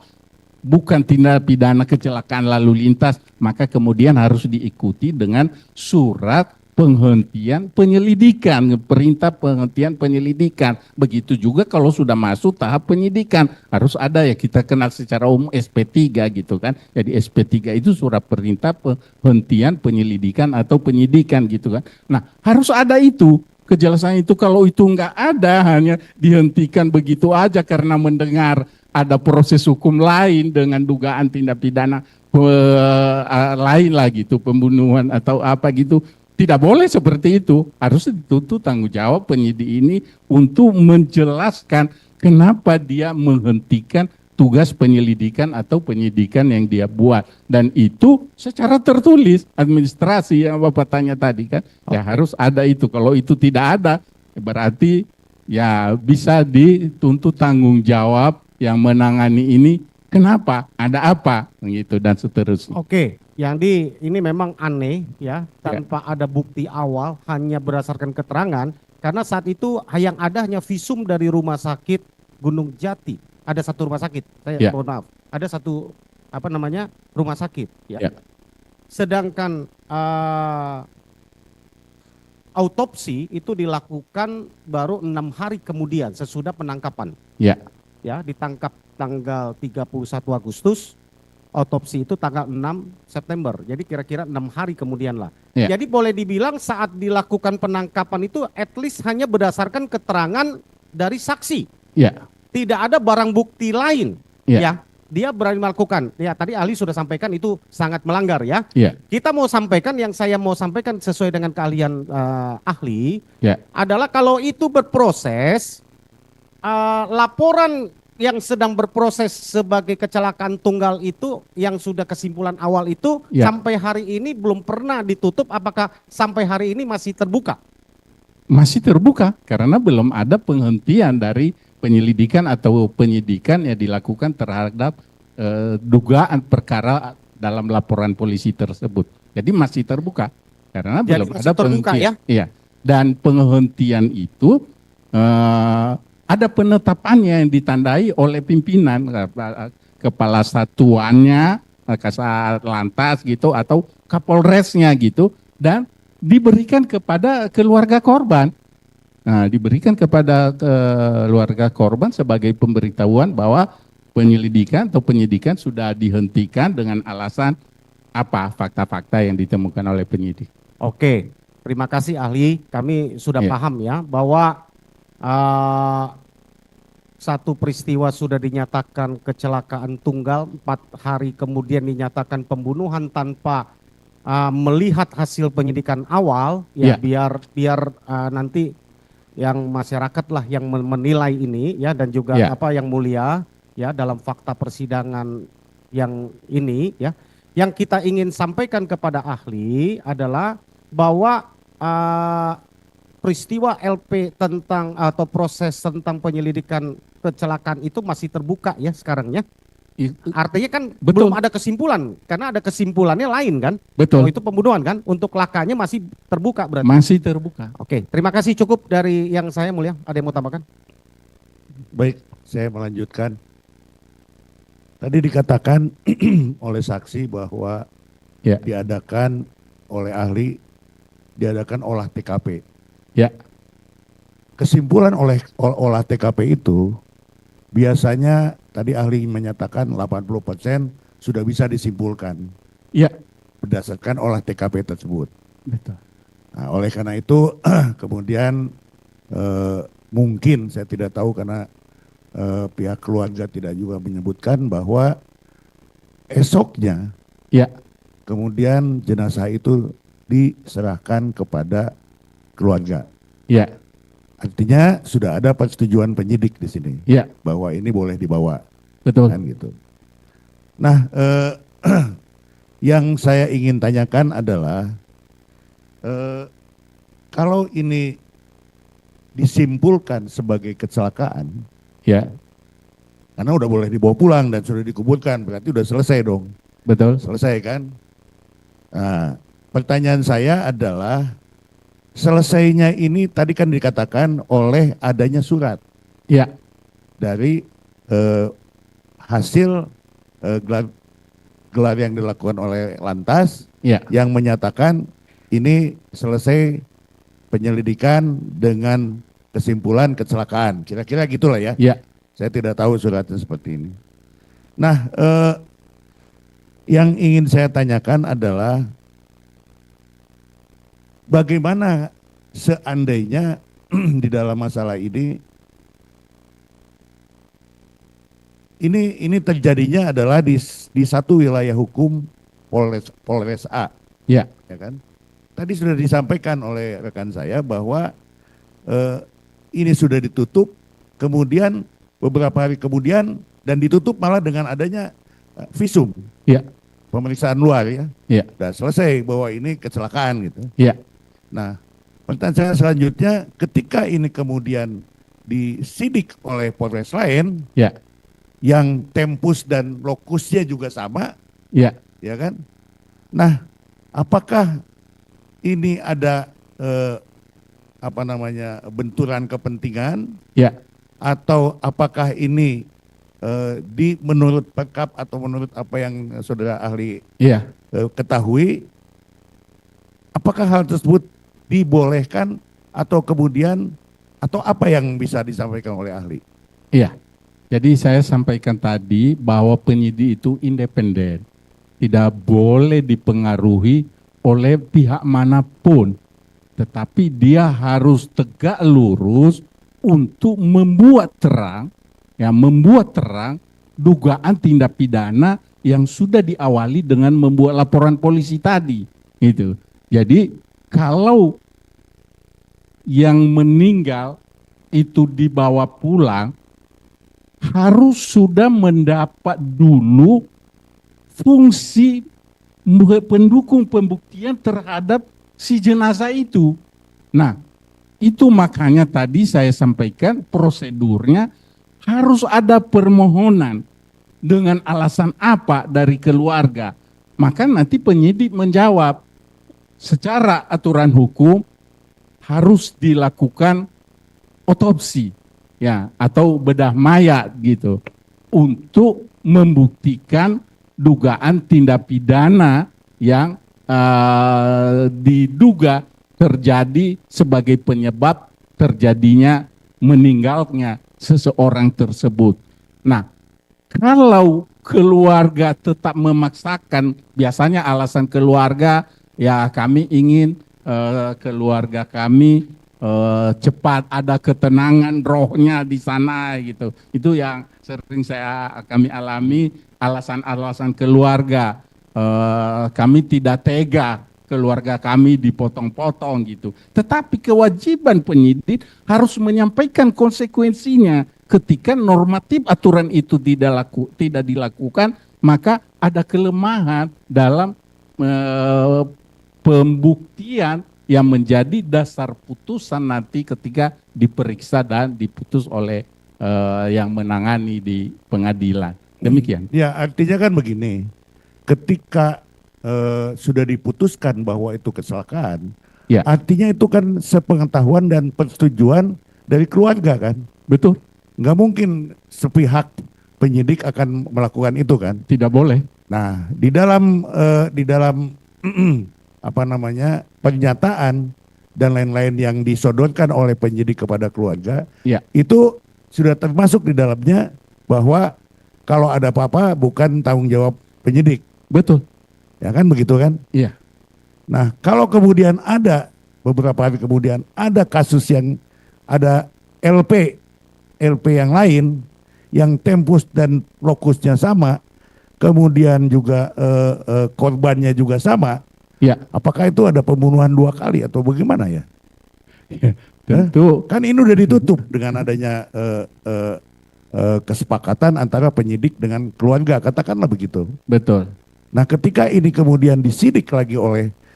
bukan tindak pidana kecelakaan lalu lintas, maka kemudian harus diikuti dengan surat penghentian penyelidikan, perintah penghentian penyelidikan. Begitu juga kalau sudah masuk tahap penyidikan, harus ada, ya kita kenal secara umum SP3 gitu kan. Jadi SP3 itu surat perintah penghentian penyelidikan atau penyidikan gitu kan. Nah, harus ada itu. Kejelasan itu, kalau itu enggak ada, hanya dihentikan begitu aja karena mendengar ada proses hukum lain dengan dugaan tindak pidana lain lah gitu, pembunuhan atau apa gitu, tidak boleh seperti itu. Harus dituntut tanggung jawab penyidik ini untuk menjelaskan kenapa dia menghentikan tugas penyelidikan atau penyidikan yang dia buat. Dan itu secara tertulis, administrasi yang Bapak tanya tadi kan, ya harus ada itu. Kalau itu tidak ada, berarti ya bisa dituntut tanggung jawab yang menangani ini. Kenapa? Ada apa? Gitu dan seterusnya. Oke, ini memang aneh ya, tanpa ada bukti awal, hanya berdasarkan keterangan, karena saat itu yang ada hanya visum dari rumah sakit Gunung Jati. Ada satu rumah sakit, saya mohon maaf, ada satu rumah sakit. Ya. Sedangkan autopsi itu dilakukan baru 6 hari kemudian sesudah penangkapan. Ya, ditangkap tanggal 31 Agustus, otopsi itu tanggal 6 September. Jadi kira-kira 6 hari kemudian lah. Jadi boleh dibilang saat dilakukan penangkapan itu at least hanya berdasarkan keterangan dari saksi. Tidak ada barang bukti lain. Ya, dia berani melakukan. Ya, tadi ahli sudah sampaikan itu sangat melanggar ya. Kita mau sampaikan, yang saya mau sampaikan sesuai dengan keahlian ahli adalah kalau itu berproses, laporan yang sedang berproses sebagai kecelakaan tunggal itu yang sudah kesimpulan awal itu sampai hari ini belum pernah ditutup. Apakah sampai hari ini masih terbuka? Masih terbuka karena belum ada penghentian dari penyelidikan atau penyidikan yang dilakukan terhadap dugaan perkara dalam laporan polisi tersebut. Jadi masih terbuka karena belum ada penghentian. Dan penghentian itu ada penetapannya yang ditandai oleh pimpinan, kepala satuannya, Kasat Lantas gitu, atau Kapolresnya gitu, dan diberikan kepada keluarga korban. Nah, diberikan kepada keluarga korban sebagai pemberitahuan bahwa penyelidikan atau penyidikan sudah dihentikan dengan alasan apa, fakta-fakta yang ditemukan oleh penyidik. Oke, terima kasih ahli. Kami sudah paham ya bahwa satu peristiwa sudah dinyatakan kecelakaan tunggal, 4 hari kemudian dinyatakan pembunuhan tanpa melihat hasil penyidikan awal, biar nanti yang masyarakat lah yang menilai ini ya, dan juga yang mulia ya dalam fakta persidangan yang ini ya. Yang kita ingin sampaikan kepada ahli adalah bahwa peristiwa LP tentang atau proses tentang penyelidikan kecelakaan itu masih terbuka ya sekarang ya. Artinya kan belum ada kesimpulan, karena ada kesimpulannya lain kan. Betul. Oh, itu pembunuhan kan, untuk lakanya masih terbuka berarti. Masih terbuka. Oke, terima kasih, cukup dari yang saya mulia. Ada yang mau tambahkan? Baik, saya melanjutkan. Tadi dikatakan oleh saksi bahwa diadakan oleh ahli, diadakan olah TKP. Kesimpulan olah TKP itu biasanya tadi ahli menyatakan 80% sudah bisa disimpulkan. Berdasarkan olah TKP tersebut. Betul. Nah, oleh karena itu kemudian mungkin saya tidak tahu karena pihak keluarga tidak juga menyebutkan bahwa esoknya kemudian jenazah itu diserahkan kepada keluarga. Artinya sudah ada persetujuan penyidik di sini bahwa ini boleh dibawa. Betul. Kan gitu. Nah, yang saya ingin tanyakan adalah kalau ini disimpulkan sebagai kecelakaan, karena udah boleh dibawa pulang dan sudah dikuburkan, berarti udah selesai dong. Betul. Selesai kan? Nah, pertanyaan saya adalah selesainya ini tadi kan dikatakan oleh adanya surat dari hasil gelar yang dilakukan oleh Lantas yang menyatakan ini selesai penyelidikan dengan kesimpulan kecelakaan. Kira-kira gitulah ya. Saya tidak tahu suratnya seperti ini. Nah, yang ingin saya tanyakan adalah bagaimana seandainya di dalam masalah ini terjadinya adalah di satu wilayah hukum Polres A, ya kan? tadi sudah disampaikan oleh rekan saya bahwa ini sudah ditutup, kemudian beberapa hari kemudian dan ditutup malah dengan adanya visum, Ya, pemeriksaan luar ya. ya, Sudah selesai bahwa ini kecelakaan gitu. ya, Nah, pertanyaan saya selanjutnya, ketika ini kemudian disidik oleh Polres lain ya, yang tempus dan lokusnya juga sama, ya. ya kan? Nah, apakah ini ada benturan kepentingan, Ya, atau apakah ini menurut Perkap atau menurut apa yang saudara ahli ya, ketahui, apakah hal tersebut dibolehkan atau kemudian atau apa yang bisa disampaikan oleh ahli? iya. Jadi saya sampaikan tadi bahwa penyidik itu independen, tidak boleh dipengaruhi oleh pihak manapun, tetapi dia harus tegak lurus untuk membuat terang dugaan tindak pidana yang sudah diawali dengan membuat laporan polisi tadi. Gitu. Jadi kalau yang meninggal itu dibawa pulang, harus sudah mendapat dulu fungsi pendukung pembuktian terhadap si jenazah itu. Nah, itu makanya tadi saya sampaikan prosedurnya harus ada permohonan dengan alasan apa dari keluarga. Maka nanti penyidik menjawab secara aturan hukum harus dilakukan otopsi ya atau bedah mayat gitu untuk membuktikan dugaan tindak pidana yang diduga terjadi sebagai penyebab terjadinya meninggalnya seseorang tersebut. Nah, kalau keluarga tetap memaksakan, biasanya alasan keluarga ya kami ingin keluarga kami cepat ada ketenangan rohnya di sana gitu. Itu yang sering kami alami, alasan-alasan keluarga. Kami tidak tega keluarga kami dipotong-potong gitu. Tetapi kewajiban penyidik harus menyampaikan konsekuensinya. Ketika normatif aturan itu tidak dilakukan, maka ada kelemahan dalam pembuktian yang menjadi dasar putusan nanti ketika diperiksa dan diputus oleh yang menangani di pengadilan. Demikian. Ya, artinya kan begini, ketika sudah diputuskan bahwa itu kecelakaan, Ya. artinya itu kan sepengetahuan dan persetujuan dari keluarga kan? Betul. Nggak mungkin sepihak penyidik akan melakukan itu kan? Tidak boleh. Nah, di dalam pernyataan dan lain-lain yang disodorkan oleh penyidik kepada keluarga, Ya. itu sudah termasuk di dalamnya bahwa kalau ada apa-apa bukan tanggung jawab penyidik. Betul. Ya kan begitu kan? Iya. Nah, kalau kemudian ada beberapa hari kemudian ada kasus yang ada LP yang lain yang tempus dan lokusnya sama, kemudian juga korbannya juga sama, Ya. apakah itu ada pembunuhan 2 kali atau bagaimana ya? Tentu. Kan ini udah ditutup dengan adanya kesepakatan antara penyidik dengan keluarga, katakanlah begitu. Betul. Nah, ketika ini kemudian disidik lagi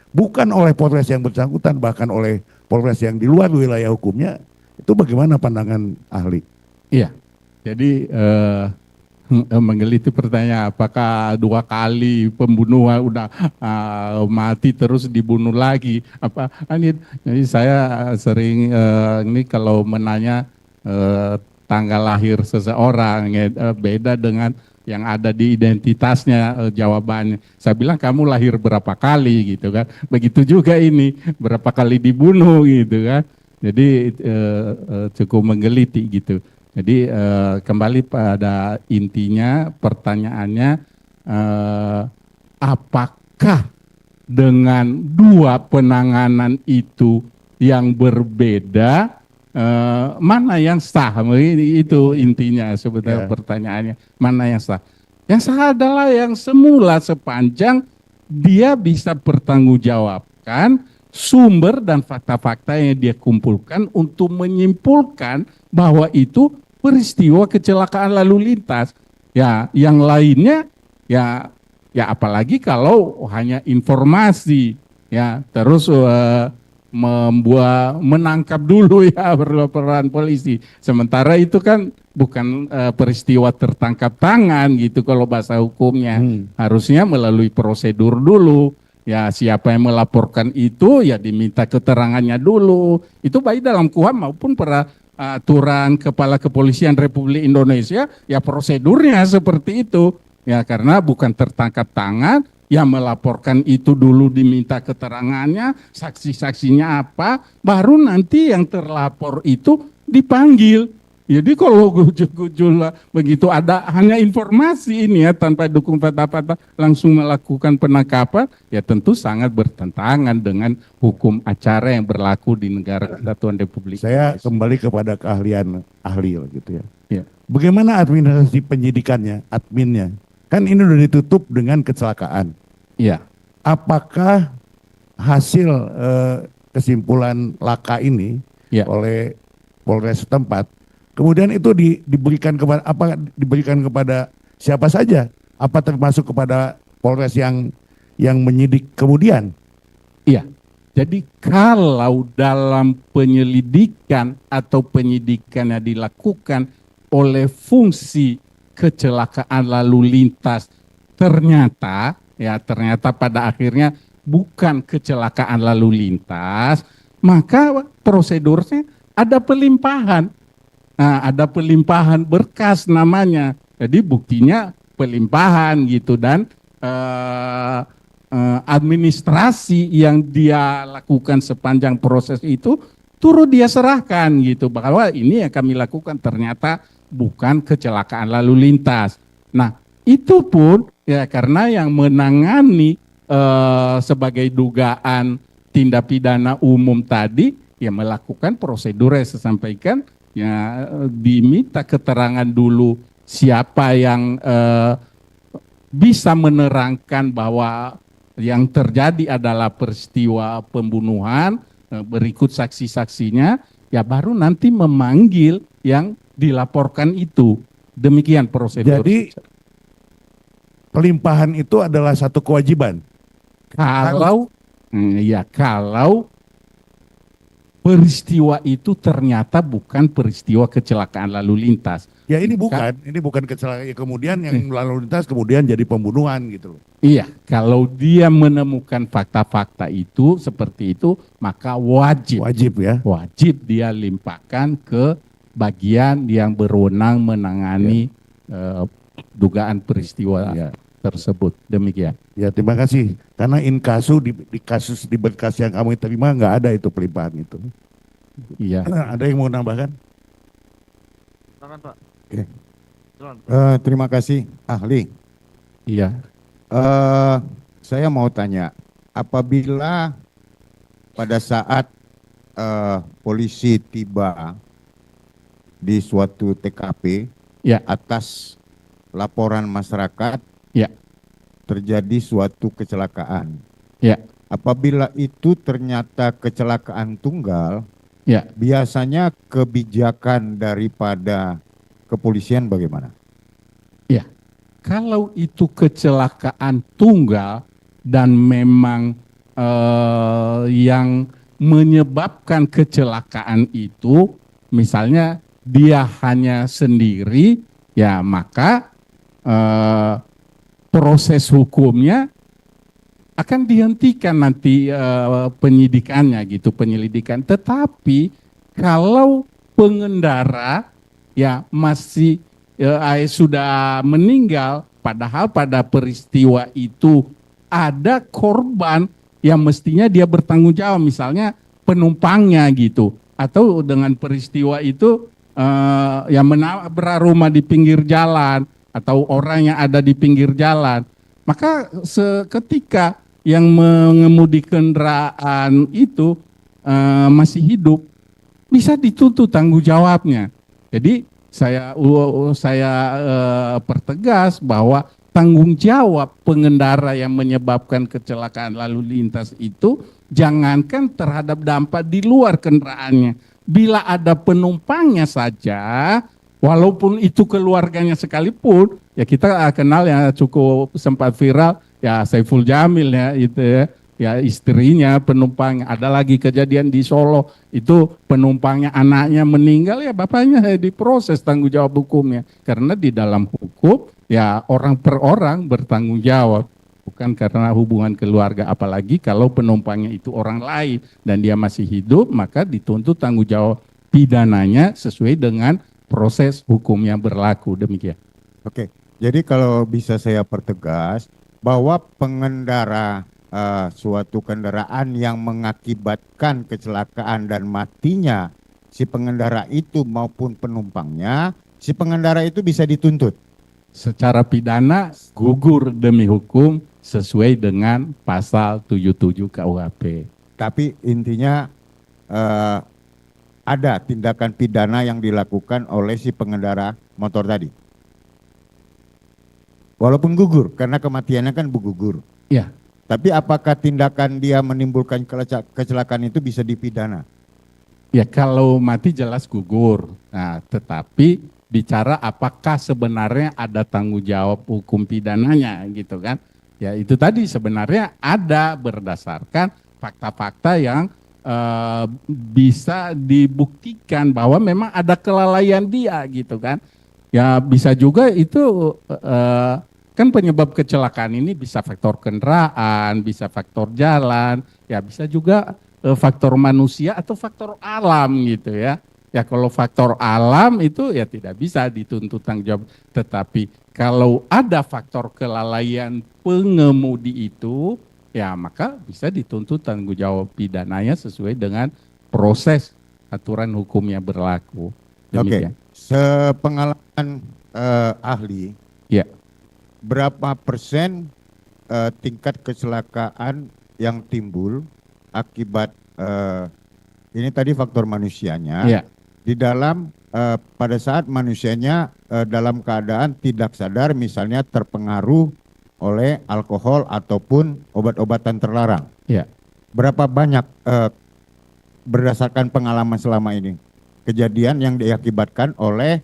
bukan oleh Polres yang bersangkutan, bahkan oleh Polres yang di luar wilayah hukumnya, itu bagaimana pandangan ahli? Iya. Jadi menggeliti pertanyaan apakah 2 kali pembunuhan udah mati terus dibunuh lagi apa ini? Jadi saya sering ini kalau menanya tanggal lahir seseorang beda dengan yang ada di identitasnya jawabannya. Saya bilang kamu lahir berapa kali gitu kan. Begitu juga ini berapa kali dibunuh gitu kan. Jadi cukup menggeliti gitu. Jadi kembali pada intinya pertanyaannya apakah dengan 2 penanganan itu yang berbeda mana yang sah? Itu intinya sebetulnya pertanyaannya. Mana yang sah? Yang sah adalah yang semula sepanjang dia bisa bertanggungjawabkan sumber dan fakta-fakta yang dia kumpulkan untuk menyimpulkan bahwa itu peristiwa kecelakaan lalu lintas. Ya, yang lainnya ya apalagi kalau hanya informasi ya, terus menangkap dulu ya peran polisi. Sementara itu kan bukan peristiwa tertangkap tangan gitu kalau bahasa hukumnya. Harusnya melalui prosedur dulu. Ya, siapa yang melaporkan itu ya diminta keterangannya dulu. Itu baik dalam KUHP maupun peraturan Kepala Kepolisian Republik Indonesia, ya prosedurnya seperti itu. Ya, karena bukan tertangkap tangan, ya melaporkan itu dulu diminta keterangannya, saksi-saksinya apa, baru nanti yang terlapor itu dipanggil. Jadi kalau gujul-gujul begitu ada hanya informasi ini ya tanpa dukung fakta-fakta langsung melakukan penangkapan, ya tentu sangat bertentangan dengan hukum acara yang berlaku di negara kesatuan Republik Saya Indonesia. kembali kepada keahlian ahli gitu ya. Ya. Bagaimana administrasi penyidikannya, adminnya? Kan ini udah ditutup dengan kecelakaan. Iya. Apakah hasil kesimpulan laka ini Ya. oleh Polres setempat kemudian itu diberikan kepada siapa saja? Apa termasuk kepada Polres yang menyidik kemudian? Iya. Jadi kalau dalam penyelidikan atau penyidikan yang dilakukan oleh fungsi kecelakaan lalu lintas ternyata pada akhirnya bukan kecelakaan lalu lintas, maka prosedurnya ada pelimpahan. Nah, ada pelimpahan berkas namanya. Jadi buktinya pelimpahan gitu dan administrasi yang dia lakukan sepanjang proses itu turut dia serahkan gitu bahwa ini yang kami lakukan ternyata bukan kecelakaan lalu lintas. Nah, itu pun ya karena yang menangani sebagai dugaan tindak pidana umum tadi ya melakukan prosedur yang saya sampaikan, ya diminta keterangan dulu siapa yang bisa menerangkan bahwa yang terjadi adalah peristiwa pembunuhan, berikut saksi-saksinya, ya baru nanti memanggil yang dilaporkan itu. Demikian prosedur. Jadi pelimpahan itu adalah satu kewajiban. Kalau peristiwa itu ternyata bukan peristiwa kecelakaan lalu lintas. Ya ini bukan kecelakaan. Kemudian yang lalu lintas kemudian jadi pembunuhan gitu loh. Iya, kalau dia menemukan fakta-fakta itu seperti itu, maka wajib ya. Wajib dia limpahkan ke bagian yang berwenang menangani dugaan peristiwa tersebut. Demikian. Ya, terima kasih. Karena inkasu di kasus di berkas yang kamu terima nggak ada itu pelimpahan itu. Iya. Ada yang mau nambahkan? Silakan, Pak. Oke. Silakan. Terima kasih ahli. Iya. Saya mau tanya, apabila pada saat polisi tiba di suatu TKP Ya. atas laporan masyarakat Ya. terjadi suatu kecelakaan. Ya. Apabila itu ternyata kecelakaan tunggal, Ya. biasanya kebijakan daripada kepolisian bagaimana? Ya. Kalau itu kecelakaan tunggal dan memang yang menyebabkan kecelakaan itu misalnya dia hanya sendiri, ya maka proses hukumnya akan dihentikan nanti penyidikannya gitu, penyelidikan. Tetapi kalau pengendara ya masih sudah meninggal, padahal pada peristiwa itu ada korban yang mestinya dia bertanggung jawab, misalnya penumpangnya gitu, atau dengan peristiwa itu yang menabrak rumah di pinggir jalan atau orang yang ada di pinggir jalan, maka seketika yang mengemudi kendaraan itu masih hidup, bisa dituntut tanggung jawabnya. Jadi saya pertegas bahwa tanggung jawab pengendara yang menyebabkan kecelakaan lalu lintas itu Jangankan terhadap dampak di luar kendaraannya. Bila ada penumpangnya saja, walaupun itu keluarganya sekalipun, ya kita kenal ya cukup sempat viral, ya Saiful Jamil ya itu ya istrinya penumpang. Ada lagi kejadian di Solo, itu penumpangnya anaknya meninggal, ya bapaknya diproses tanggung jawab hukumnya. Karena di dalam hukum ya orang per orang bertanggung jawab. Bukan karena hubungan keluarga, apalagi kalau penumpangnya itu orang lain dan dia masih hidup, maka dituntut tanggung jawab pidananya sesuai dengan proses hukum yang berlaku. Demikian. Oke, jadi kalau bisa saya pertegas bahwa pengendara suatu kendaraan yang mengakibatkan kecelakaan dan matinya si pengendara itu maupun penumpangnya, si pengendara itu bisa dituntut. Secara pidana gugur demi hukum sesuai dengan pasal 77 KUHP. Tapi intinya ada tindakan pidana yang dilakukan oleh si pengendara motor tadi. Walaupun gugur, karena kematiannya kan gugur. Ya, Tapi apakah tindakan dia menimbulkan kecelakaan itu bisa dipidana? ya kalau mati jelas gugur. Nah, tetapi bicara apakah sebenarnya ada tanggung jawab hukum pidananya gitu kan. Ya itu tadi sebenarnya ada berdasarkan fakta-fakta yang bisa dibuktikan bahwa memang ada kelalaian dia gitu kan. Ya bisa juga itu kan penyebab kecelakaan ini bisa faktor kendaraan, bisa faktor jalan, ya bisa juga faktor manusia atau faktor alam gitu ya. Ya kalau faktor alam itu ya tidak bisa dituntut tanggung jawab. Tetapi kalau ada faktor kelalaian pengemudi itu, ya maka bisa dituntut tanggung jawab pidananya sesuai dengan proses aturan hukum yang berlaku. Oke, sepengalaman ahli, Ya. berapa persen tingkat kecelakaan yang timbul akibat ini tadi faktor manusianya? Ya. Di dalam pada saat manusianya dalam keadaan tidak sadar, misalnya terpengaruh oleh alkohol ataupun obat-obatan terlarang. Ya. Berapa banyak berdasarkan pengalaman selama ini kejadian yang diakibatkan oleh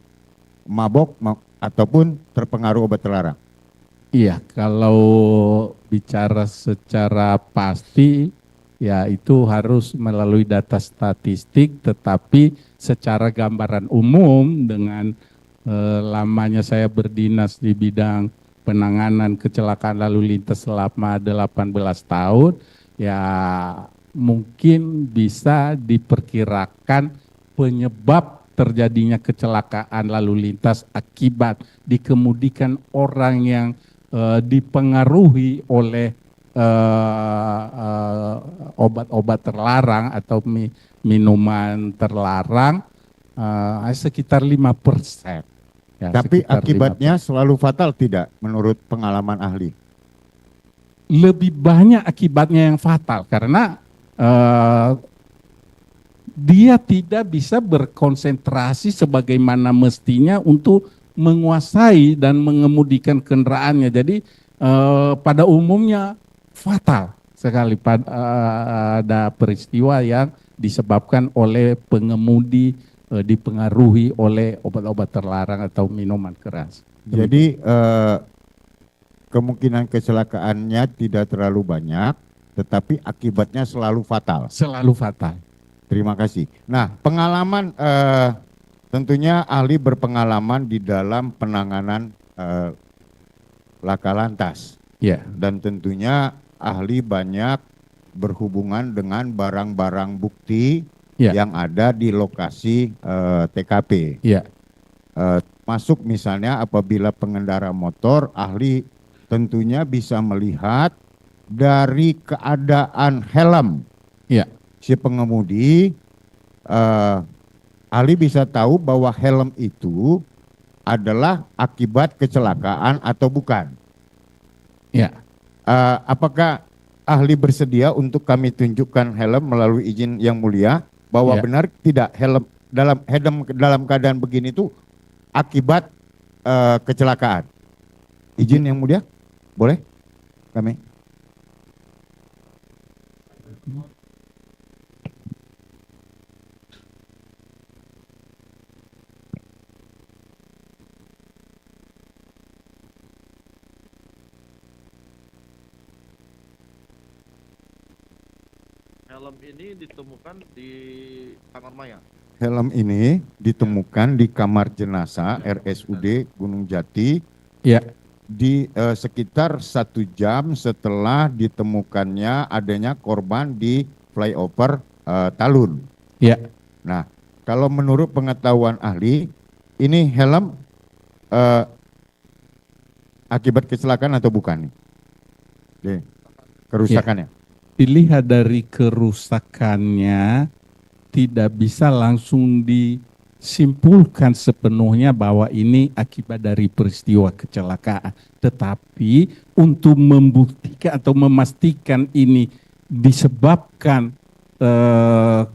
mabok ataupun terpengaruh obat terlarang? Iya, kalau bicara secara pasti ya itu harus melalui data statistik, tetapi secara gambaran umum dengan lamanya saya berdinas di bidang penanganan kecelakaan lalu lintas selama 18 tahun, ya mungkin bisa diperkirakan penyebab terjadinya kecelakaan lalu lintas akibat dikemudikan orang yang dipengaruhi oleh obat-obat terlarang atau minuman terlarang sekitar 5%. Ya, Tapi sekitar akibatnya selalu fatal tidak menurut pengalaman ahli? lebih banyak akibatnya yang fatal karena dia tidak bisa berkonsentrasi sebagaimana mestinya untuk menguasai dan mengemudikan kendaraannya. Jadi pada umumnya fatal sekali pada peristiwa yang disebabkan oleh pengemudi dipengaruhi oleh obat-obat terlarang atau minuman keras. Jadi kemungkinan kecelakaannya tidak terlalu banyak, tetapi akibatnya selalu fatal. Selalu fatal. Terima kasih. Nah, pengalaman tentunya ahli berpengalaman di dalam penanganan laka lantas. Ya. Dan tentunya ahli banyak berhubungan dengan barang-barang bukti yang ada di lokasi TKP. Ya. Masuk misalnya apabila pengendara motor, ahli tentunya bisa melihat dari keadaan helm Ya. si pengemudi, ahli bisa tahu bahwa helm itu adalah akibat kecelakaan atau bukan. Ya. Apakah ahli bersedia untuk kami tunjukkan helm melalui izin yang mulia bahwa benar tidak helm dalam keadaan begini itu akibat kecelakaan? Izin yang mulia, boleh kami? Helm ini ditemukan di kamar mayat. Helm ini ditemukan di kamar jenazah RSUD Gunung Jati Ya, di sekitar 1 jam setelah ditemukannya adanya korban di flyover Talun. ya. Nah, kalau menurut pengetahuan ahli, ini helm akibat kecelakaan atau bukan nih? Oke, kerusakannya. Dilihat dari kerusakannya, tidak bisa langsung disimpulkan sepenuhnya bahwa ini akibat dari peristiwa kecelakaan. Tetapi untuk membuktikan atau memastikan ini disebabkan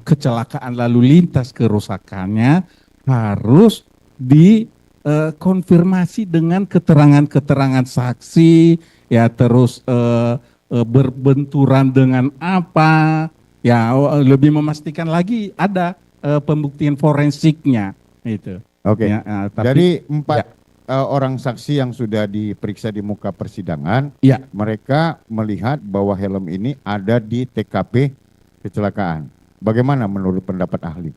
kecelakaan lalu lintas, kerusakannya harus dikonfirmasi dengan keterangan-keterangan saksi, ya, terus berbenturan dengan apa, ya, lebih memastikan lagi ada pembuktian forensiknya itu. Oke. Ya, tapi Dari 4 orang saksi yang sudah diperiksa di muka persidangan, ya, mereka melihat bahwa helm ini ada di TKP kecelakaan. Bagaimana menurut pendapat ahli?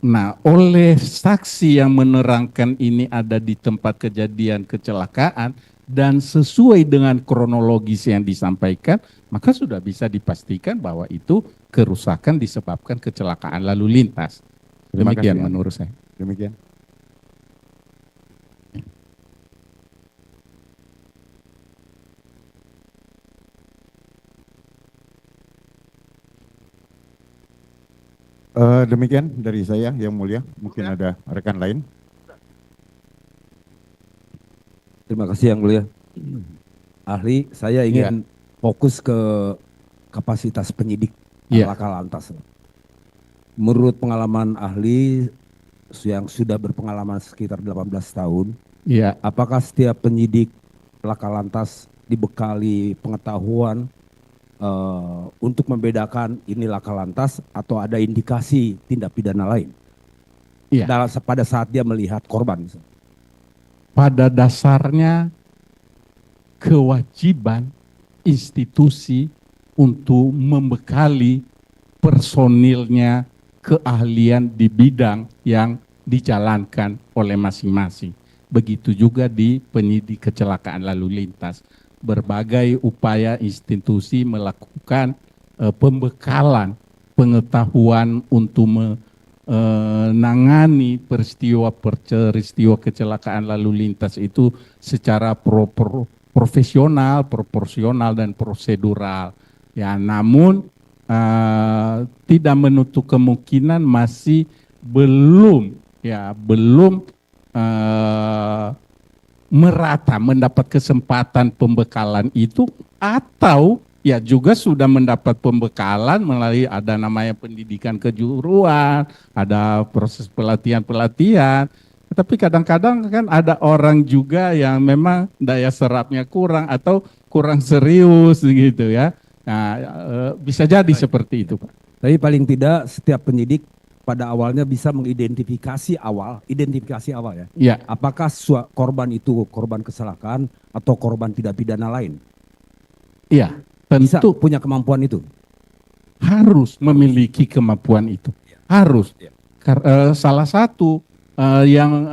nah, oleh saksi yang menerangkan ini ada di tempat kejadian kecelakaan dan sesuai dengan kronologis yang disampaikan, maka sudah bisa dipastikan bahwa itu kerusakan disebabkan kecelakaan lalu lintas. Terima Demikian kasih, ahli. menurut saya. Demikian. Demikian dari saya, Yang Mulia. Mungkin ada rekan lain. Terima kasih Yang Mulia. Ahli, saya ingin fokus ke kapasitas penyidik Iya. laka lantas. Menurut pengalaman ahli yang sudah berpengalaman sekitar 18 tahun, Iya, apakah setiap penyidik laka lantas dibekali pengetahuan untuk membedakan ini laka lantas atau ada indikasi tindak pidana lain? Iya. Pada saat dia melihat korban. pada dasarnya kewajiban institusi untuk membekali personilnya keahlian di bidang yang dijalankan oleh masing-masing. Begitu juga di penyidik kecelakaan lalu lintas. Berbagai upaya institusi melakukan pembekalan pengetahuan untuk menangani peristiwa kecelakaan lalu lintas itu secara profesional, proporsional, dan prosedural. Ya, namun tidak menutup kemungkinan masih belum merata mendapat kesempatan pembekalan itu, atau ya juga sudah mendapat pembekalan melalui ada namanya pendidikan kejuruan, ada proses pelatihan-pelatihan. Tapi kadang-kadang kan ada orang juga yang memang daya serapnya kurang atau kurang serius gitu ya. Nah, bisa jadi seperti itu, Pak. Tapi paling tidak setiap penyidik pada awalnya bisa identifikasi awal ya. Ya, Apakah korban itu korban kecelakaan atau korban tidak pidana lain? iya, Bisa tentu punya kemampuan itu. harus memiliki kemampuan itu. Harus. Ya. Salah satu yang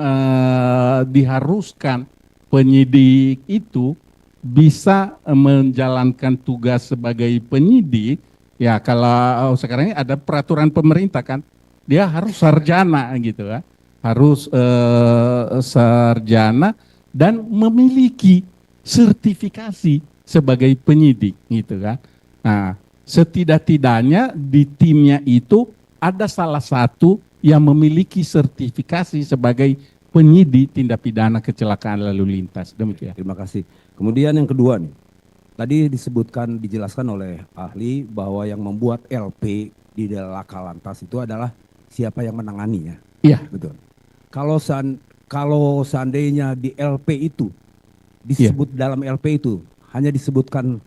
diharuskan penyidik itu bisa menjalankan tugas sebagai penyidik, ya kalau sekarang ini ada peraturan pemerintah kan, dia harus sarjana gitu kan, harus sarjana dan memiliki sertifikasi sebagai penyidik gitu kan. Nah, setidak-tidaknya di timnya itu ada salah satu yang memiliki sertifikasi sebagai penyidik tindak pidana kecelakaan lalu lintas. Demikian. Terima kasih. Kemudian yang kedua nih, tadi dijelaskan oleh ahli bahwa yang membuat LP di laka lantas itu adalah siapa yang menanganinya. Iya. Betul. Kalau seandainya di LP itu disebut dalam LP itu hanya disebutkan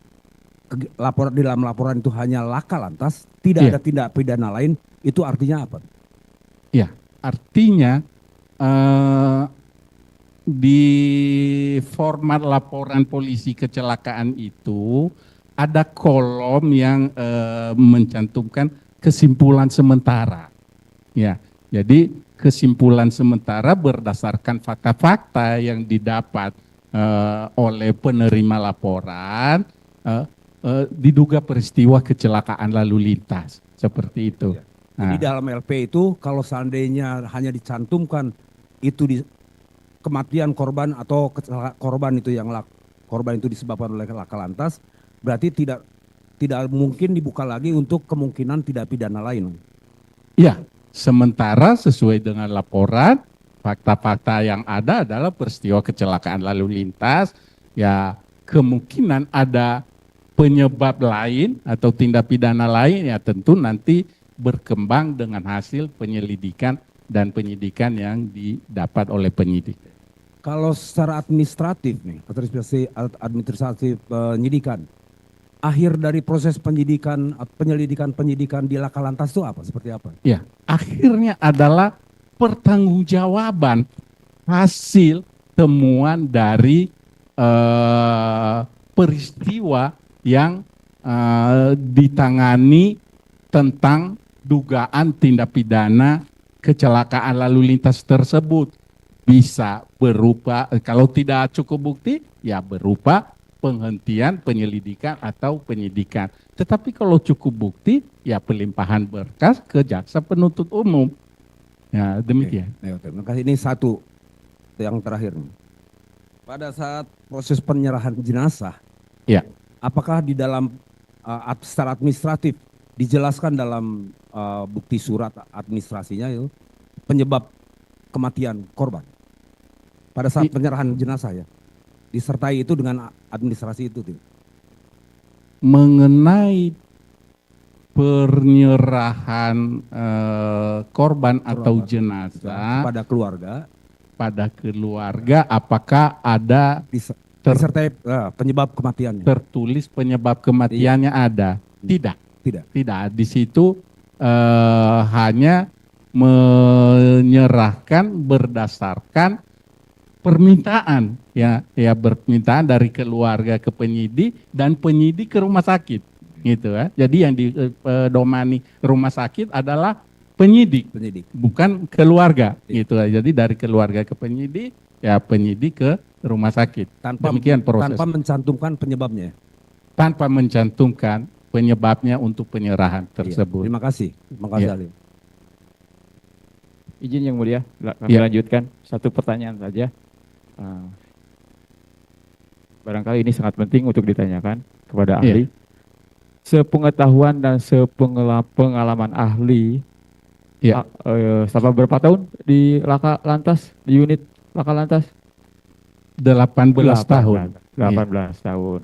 di dalam laporan itu hanya laka lantas, tidak ada tindak pidana lain, itu artinya apa? Ya, artinya di format laporan polisi kecelakaan itu ada kolom yang mencantumkan kesimpulan sementara. Ya, jadi kesimpulan sementara berdasarkan fakta-fakta yang didapat oleh penerima laporan, diduga peristiwa kecelakaan lalu lintas seperti itu. Jadi Nah, dalam LP itu kalau seandainya hanya dicantumkan itu di kematian korban atau korban itu korban itu disebabkan oleh laka lantas, berarti tidak mungkin dibuka lagi untuk kemungkinan tidak pidana lain. ya, sementara sesuai dengan laporan, fakta-fakta yang ada adalah peristiwa kecelakaan lalu lintas, ya kemungkinan ada penyebab lain atau tindak pidana lain ya tentu nanti berkembang dengan hasil penyelidikan dan penyidikan yang didapat oleh penyidik. Kalau secara administratif nih, administrasi penyidikan, akhir dari proses penyelidikan di laka lantas itu apa? Seperti apa? Ya, akhirnya adalah pertanggungjawaban hasil temuan dari peristiwa yang ditangani tentang dugaan tindak pidana kecelakaan lalu lintas tersebut. Bisa berupa, kalau tidak cukup bukti, ya berupa penghentian penyelidikan atau penyidikan. Tetapi kalau cukup bukti, ya pelimpahan berkas ke jaksa penuntut umum. Ya, demikian. Oke. Terima kasih. Ini satu yang terakhir nih. Pada saat proses penyerahan jenazah, Ya. apakah di dalam secara administratif dijelaskan dalam bukti surat administrasinya itu penyebab kematian korban pada saat penyerahan jenazah ya, disertai itu dengan administrasi itu tuh. Mengenai penyerahan korban atau jenazah Pada keluarga pada keluarga, apakah ada disertai penyebab kematiannya? tertulis penyebab kematiannya ada? Tidak. Tidak. Di situ hanya menyerahkan berdasarkan permintaan, ya permintaan dari keluarga ke penyidik dan penyidik ke rumah sakit, gitu ya. Jadi yang didomani rumah sakit adalah penyidik, bukan keluarga, gitu ya. Jadi dari keluarga ke penyidik, ya penyidik ke rumah sakit. Demikian proses. Tanpa mencantumkan penyebabnya. Tanpa mencantumkan penyebabnya untuk penyerahan tersebut. Terima kasih. Terima kasih. Iya. Ali. Izin yang mulia, kami Ya. lanjutkan. Satu pertanyaan saja. Barangkali ini sangat penting untuk ditanyakan kepada ahli. Sepengetahuan dan sepengalaman ahli, selama berapa tahun di Laka Lantas, di unit Laka Lantas? 18 tahun. 18 tahun.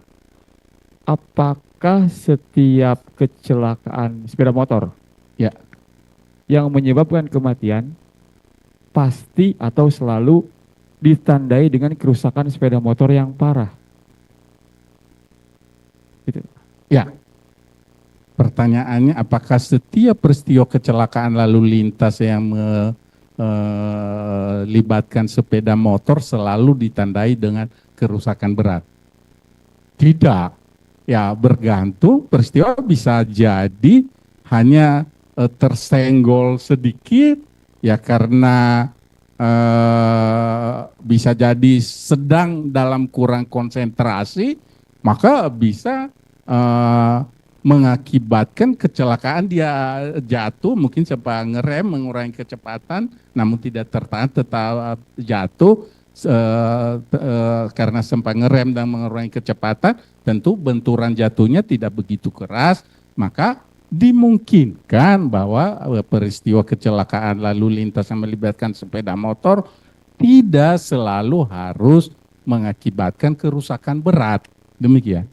Apakah setiap kecelakaan sepeda motor yang menyebabkan kematian pasti atau selalu ditandai dengan kerusakan sepeda motor yang parah? Gitu. Ya. Pertanyaannya, apakah setiap peristiwa kecelakaan lalu lintas yang melibatkan sepeda motor selalu ditandai dengan kerusakan berat? Tidak. Ya, bergantung, peristiwa bisa jadi hanya tersenggol sedikit, ya karena bisa jadi sedang dalam kurang konsentrasi, maka bisa mengakibatkan kecelakaan, dia jatuh, mungkin sempat ngerem mengurangi kecepatan, namun tidak tertahan, tetap jatuh karena sempat ngerem dan mengurangi kecepatan, tentu benturan jatuhnya tidak begitu keras, maka dimungkinkan bahwa peristiwa kecelakaan lalu lintas yang melibatkan sepeda motor tidak selalu harus mengakibatkan kerusakan berat. Demikian.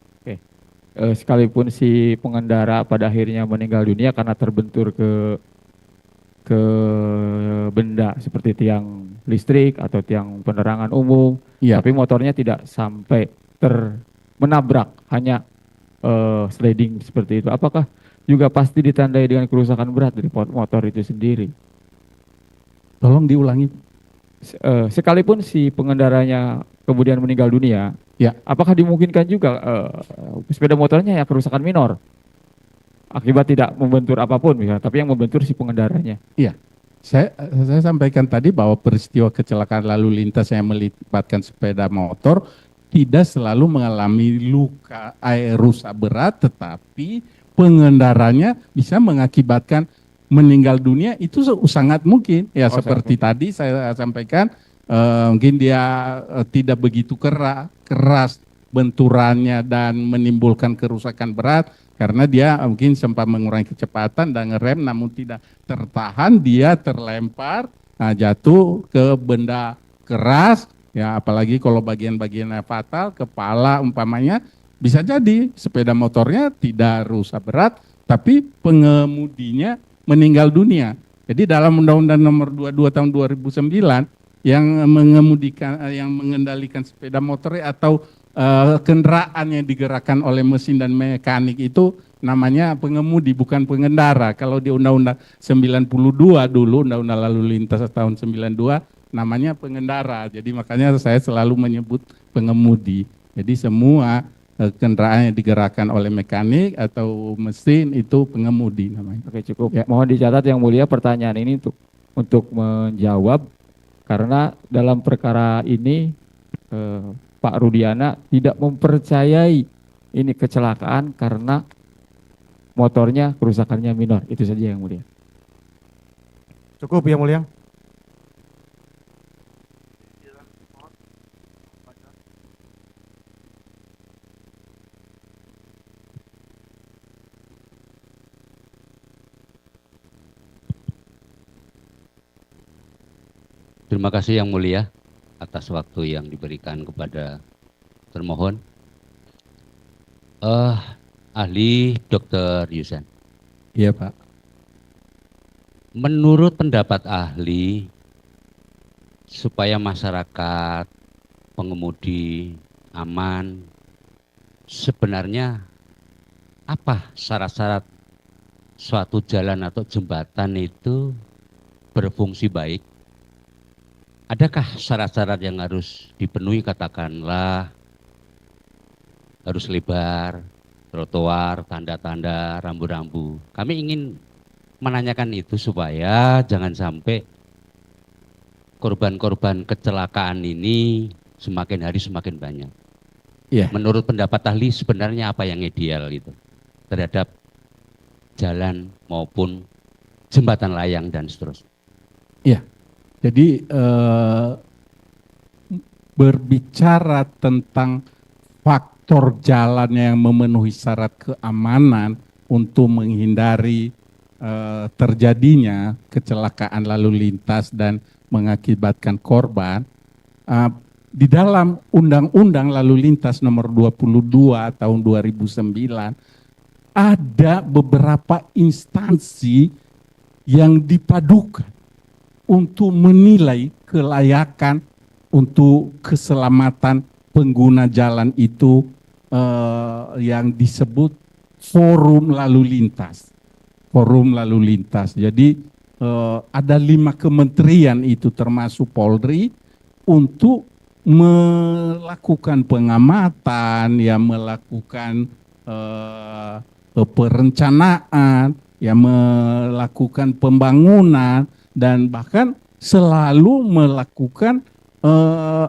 Sekalipun si pengendara pada akhirnya meninggal dunia karena terbentur ke benda seperti tiang listrik atau tiang penerangan umum, tapi motornya tidak sampai menabrak, hanya sliding seperti itu. Apakah juga pasti ditandai dengan kerusakan berat dari motor itu sendiri? Tolong diulangi. Sekalipun si pengendaranya kemudian meninggal dunia, Ya. Apakah dimungkinkan juga sepeda motornya ya kerusakan minor akibat tidak membentur apapun misalnya, tapi yang membentur si pengendaranya? Iya. Saya sampaikan tadi bahwa peristiwa kecelakaan lalu lintas yang melibatkan sepeda motor tidak selalu mengalami luka rusak berat, tetapi pengendaranya bisa mengakibatkan meninggal dunia. Itu sangat mungkin. Ya, seperti tadi saya sampaikan, mungkin dia tidak begitu keras benturannya dan menimbulkan kerusakan berat karena dia mungkin sempat mengurangi kecepatan dan ngerem namun tidak tertahan, dia terlempar, jatuh ke benda keras, ya apalagi kalau bagian-bagiannya fatal, kepala umpamanya, bisa jadi sepeda motornya tidak rusak berat tapi pengemudinya meninggal dunia. Jadi dalam Undang-Undang Nomor 22 Tahun 2009 yang mengendalikan sepeda motor atau kendaraan yang digerakkan oleh mesin dan mekanik itu namanya pengemudi, bukan pengendara. Kalau di Undang-Undang 92 dulu, Undang-Undang Lalu Lintas tahun 92, namanya pengendara. Jadi makanya saya selalu menyebut pengemudi. Jadi semua kendaraan yang digerakkan oleh mekanik atau mesin itu pengemudi namanya. Oke, cukup. Ya. Mohon dicatat Yang Mulia pertanyaan ini untuk menjawab, karena dalam perkara ini Pak Rudiana tidak mempercayai ini kecelakaan karena motornya kerusakannya minor. Itu saja Yang Mulia. Cukup Yang Mulia. Terima kasih Yang Mulia atas waktu yang diberikan kepada termohon. Ahli Dr. Yusen. Iya Pak. Menurut pendapat ahli, supaya masyarakat pengemudi aman, sebenarnya apa syarat-syarat suatu jalan atau jembatan itu berfungsi baik? Adakah syarat-syarat yang harus dipenuhi, katakanlah harus lebar, trotoar, tanda-tanda, rambu-rambu. Kami ingin menanyakan itu supaya jangan sampai korban-korban kecelakaan ini semakin hari semakin banyak. Iya. Menurut pendapat ahli sebenarnya apa yang ideal itu terhadap jalan maupun jembatan layang dan seterusnya? Iya. Jadi berbicara tentang faktor jalan yang memenuhi syarat keamanan untuk menghindari terjadinya kecelakaan lalu lintas dan mengakibatkan korban, di dalam Undang-Undang Lalu Lintas Nomor 22 Tahun 2009 ada beberapa instansi yang dipadukan untuk menilai kelayakan untuk keselamatan pengguna jalan itu, yang disebut forum lalu lintas. Forum lalu lintas. Jadi ada 5 kementerian itu termasuk Polri untuk melakukan pengamatan, ya melakukan perencanaan, ya melakukan pembangunan, dan bahkan selalu melakukan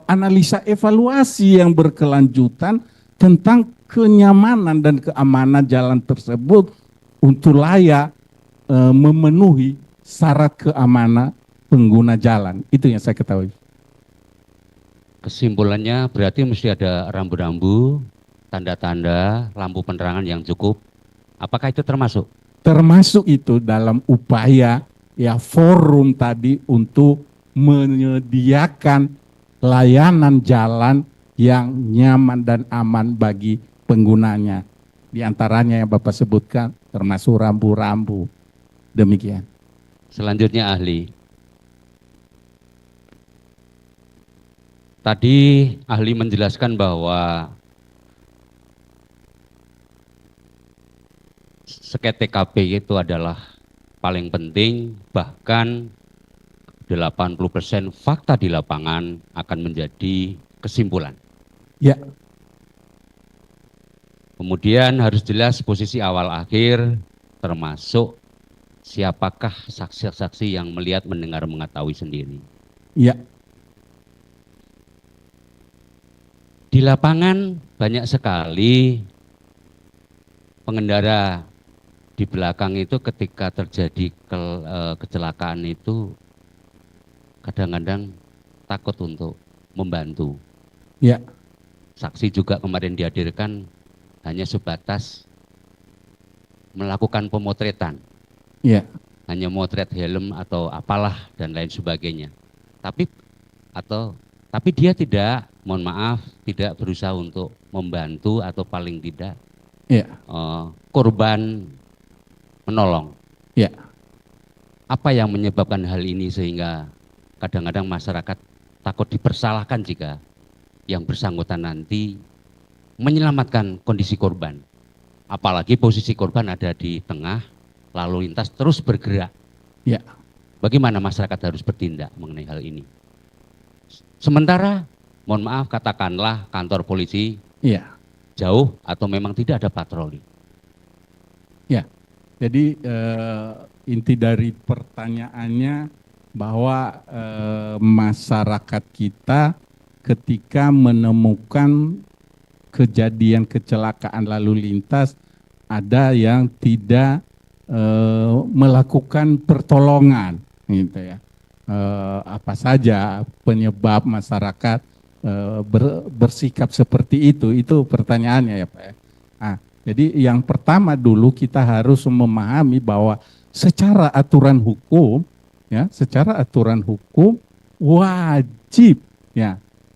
analisa evaluasi yang berkelanjutan tentang kenyamanan dan keamanan jalan tersebut untuk layak memenuhi syarat keamanan pengguna jalan. Itu yang saya ketahui. Kesimpulannya berarti mesti ada rambu-rambu, tanda-tanda, lampu penerangan yang cukup. Apakah itu termasuk? Termasuk itu dalam upaya ya forum tadi untuk menyediakan layanan jalan yang nyaman dan aman bagi penggunanya. Di antaranya yang Bapak sebutkan termasuk rambu-rambu. Demikian. Selanjutnya ahli. Tadi ahli menjelaskan bahwa seket TKP itu adalah paling penting, bahkan 80% fakta di lapangan akan menjadi kesimpulan. Ya. Kemudian harus jelas posisi awal akhir, termasuk siapakah saksi-saksi yang melihat, mendengar, mengetahui sendiri. Ya, Di lapangan banyak sekali pengendara di belakang itu ketika terjadi kecelakaan itu kadang-kadang takut untuk membantu. ya, Saksi juga kemarin dihadirkan hanya sebatas melakukan pemotretan, ya, hanya motret helm atau apalah dan lain sebagainya. Tapi dia tidak, mohon maaf, tidak berusaha untuk membantu atau paling tidak ya, korban menolong. ya. Apa yang menyebabkan hal ini sehingga kadang-kadang masyarakat takut dipersalahkan jika yang bersangkutan nanti menyelamatkan kondisi korban. Apalagi posisi korban ada di tengah, lalu lintas terus bergerak. Ya. Bagaimana masyarakat harus bertindak mengenai hal ini? Sementara, mohon maaf, katakanlah kantor polisi Iya. jauh atau memang tidak ada patroli. Ya. Jadi inti dari pertanyaannya bahwa masyarakat kita ketika menemukan kejadian kecelakaan lalu lintas ada yang tidak melakukan pertolongan, gitu ya. Apa saja penyebab masyarakat bersikap seperti itu pertanyaannya ya Pak. Nah, jadi yang pertama dulu kita harus memahami bahwa secara aturan hukum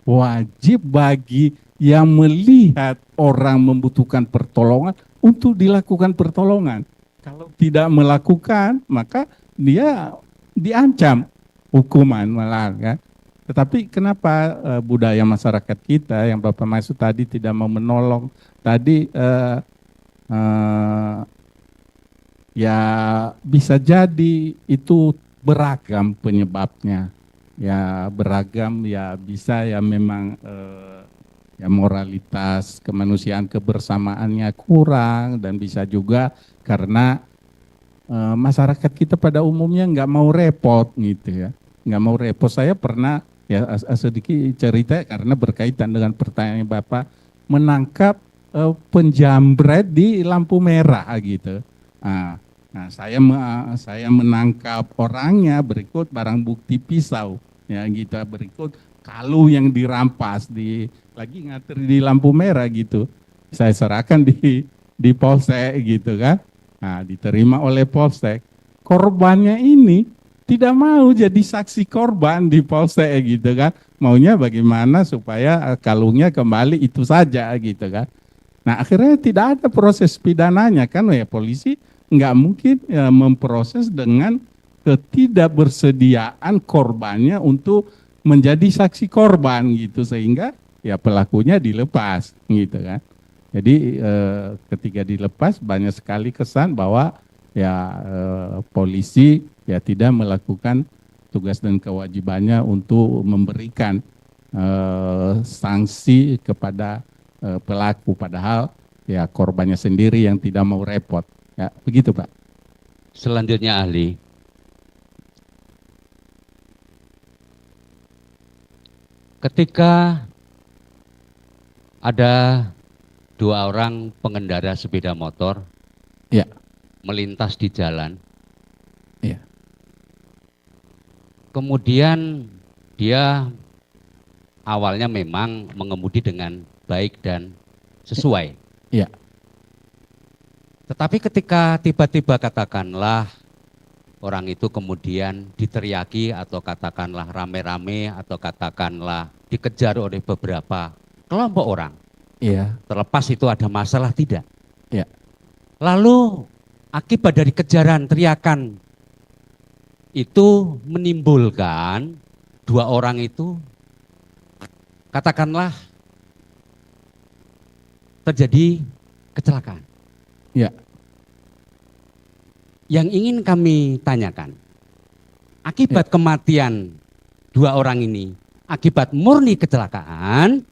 wajib bagi yang melihat orang membutuhkan pertolongan untuk dilakukan pertolongan. Kalau tidak melakukan maka dia diancam hukuman malah kan. Tetapi kenapa budaya masyarakat kita yang Bapak maksud tadi tidak mau menolong tadi ya bisa jadi itu beragam penyebabnya. Ya beragam ya bisa ya memang ya moralitas kemanusiaan kebersamaannya kurang dan bisa juga karena masyarakat kita pada umumnya nggak mau repot gitu ya. Nggak mau repot. Saya pernah ya sedikit cerita karena berkaitan dengan pertanyaan Bapak menangkap penjambret di lampu merah gitu. Nah, saya menangkap orangnya berikut barang bukti pisau ya gitu, berikut kalung yang dirampas lagi nganter di lampu merah gitu. Saya serahkan di polsek gitu kan. Nah, diterima oleh polsek. Korbannya ini tidak mau jadi saksi korban di polsek gitu kan. Maunya bagaimana supaya kalungnya kembali itu saja gitu kan. Nah akhirnya tidak ada proses pidananya kan ya, polisi nggak mungkin ya, memproses dengan ketidakbersediaan korbannya untuk menjadi saksi korban gitu sehingga ya pelakunya dilepas gitu kan. Jadi ketika dilepas banyak sekali kesan bahwa ya polisi ya tidak melakukan tugas dan kewajibannya untuk memberikan sanksi kepada pelaku padahal ya korbannya sendiri yang tidak mau repot. Ya, begitu Pak. Selanjutnya ahli. Ketika ada dua orang pengendara sepeda motor ya melintas di jalan. Ya. Kemudian dia awalnya memang mengemudi dengan baik dan sesuai. Ya. Tetapi ketika tiba-tiba katakanlah orang itu kemudian diteriaki atau katakanlah rame-rame atau katakanlah dikejar oleh beberapa kelompok orang. Iya. Terlepas itu ada masalah tidak. Ya. Lalu akibat dari kejaran teriakan itu menimbulkan dua orang itu katakanlah terjadi kecelakaan. Ya. Yang ingin kami tanyakan, akibat kematian dua orang ini akibat murni kecelakaan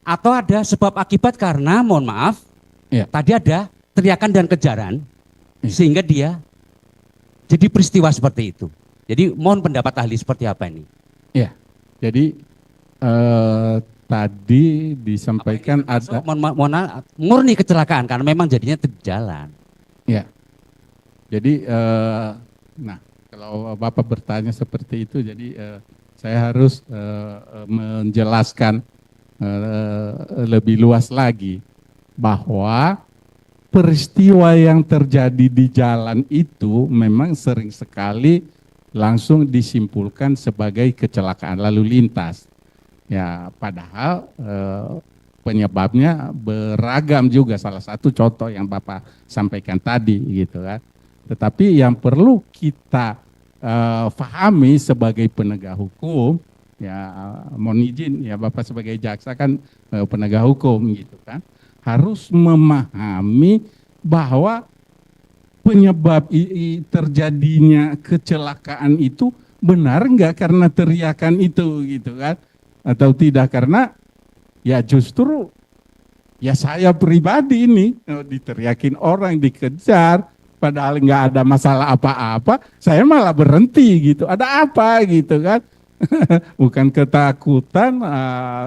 atau ada sebab akibat karena mohon maaf Iya. Tadi ada teriakan dan kejaran sehingga dia jadi peristiwa seperti itu. Jadi mohon pendapat ahli seperti apa ini? Ya, jadi tadi disampaikan ada. Mohon murni kecelakaan karena memang jadinya jalan. Ya, jadi nah kalau Bapak bertanya seperti itu, jadi saya harus menjelaskan lebih luas lagi bahwa peristiwa yang terjadi di jalan itu memang sering sekali langsung disimpulkan sebagai kecelakaan lalu lintas. Ya, padahal penyebabnya beragam juga, salah satu contoh yang Bapak sampaikan tadi gitu kan. Tetapi yang perlu kita pahami sebagai penegak hukum, ya mohon izin ya Bapak sebagai jaksa kan penegak hukum gitu kan, harus memahami bahwa penyebab terjadinya kecelakaan itu benar enggak karena teriakan itu gitu kan, atau tidak karena ya justru ya saya pribadi ini diteriakin orang, dikejar padahal nggak ada masalah apa-apa, saya malah berhenti gitu, ada apa gitu kan. Bukan ketakutan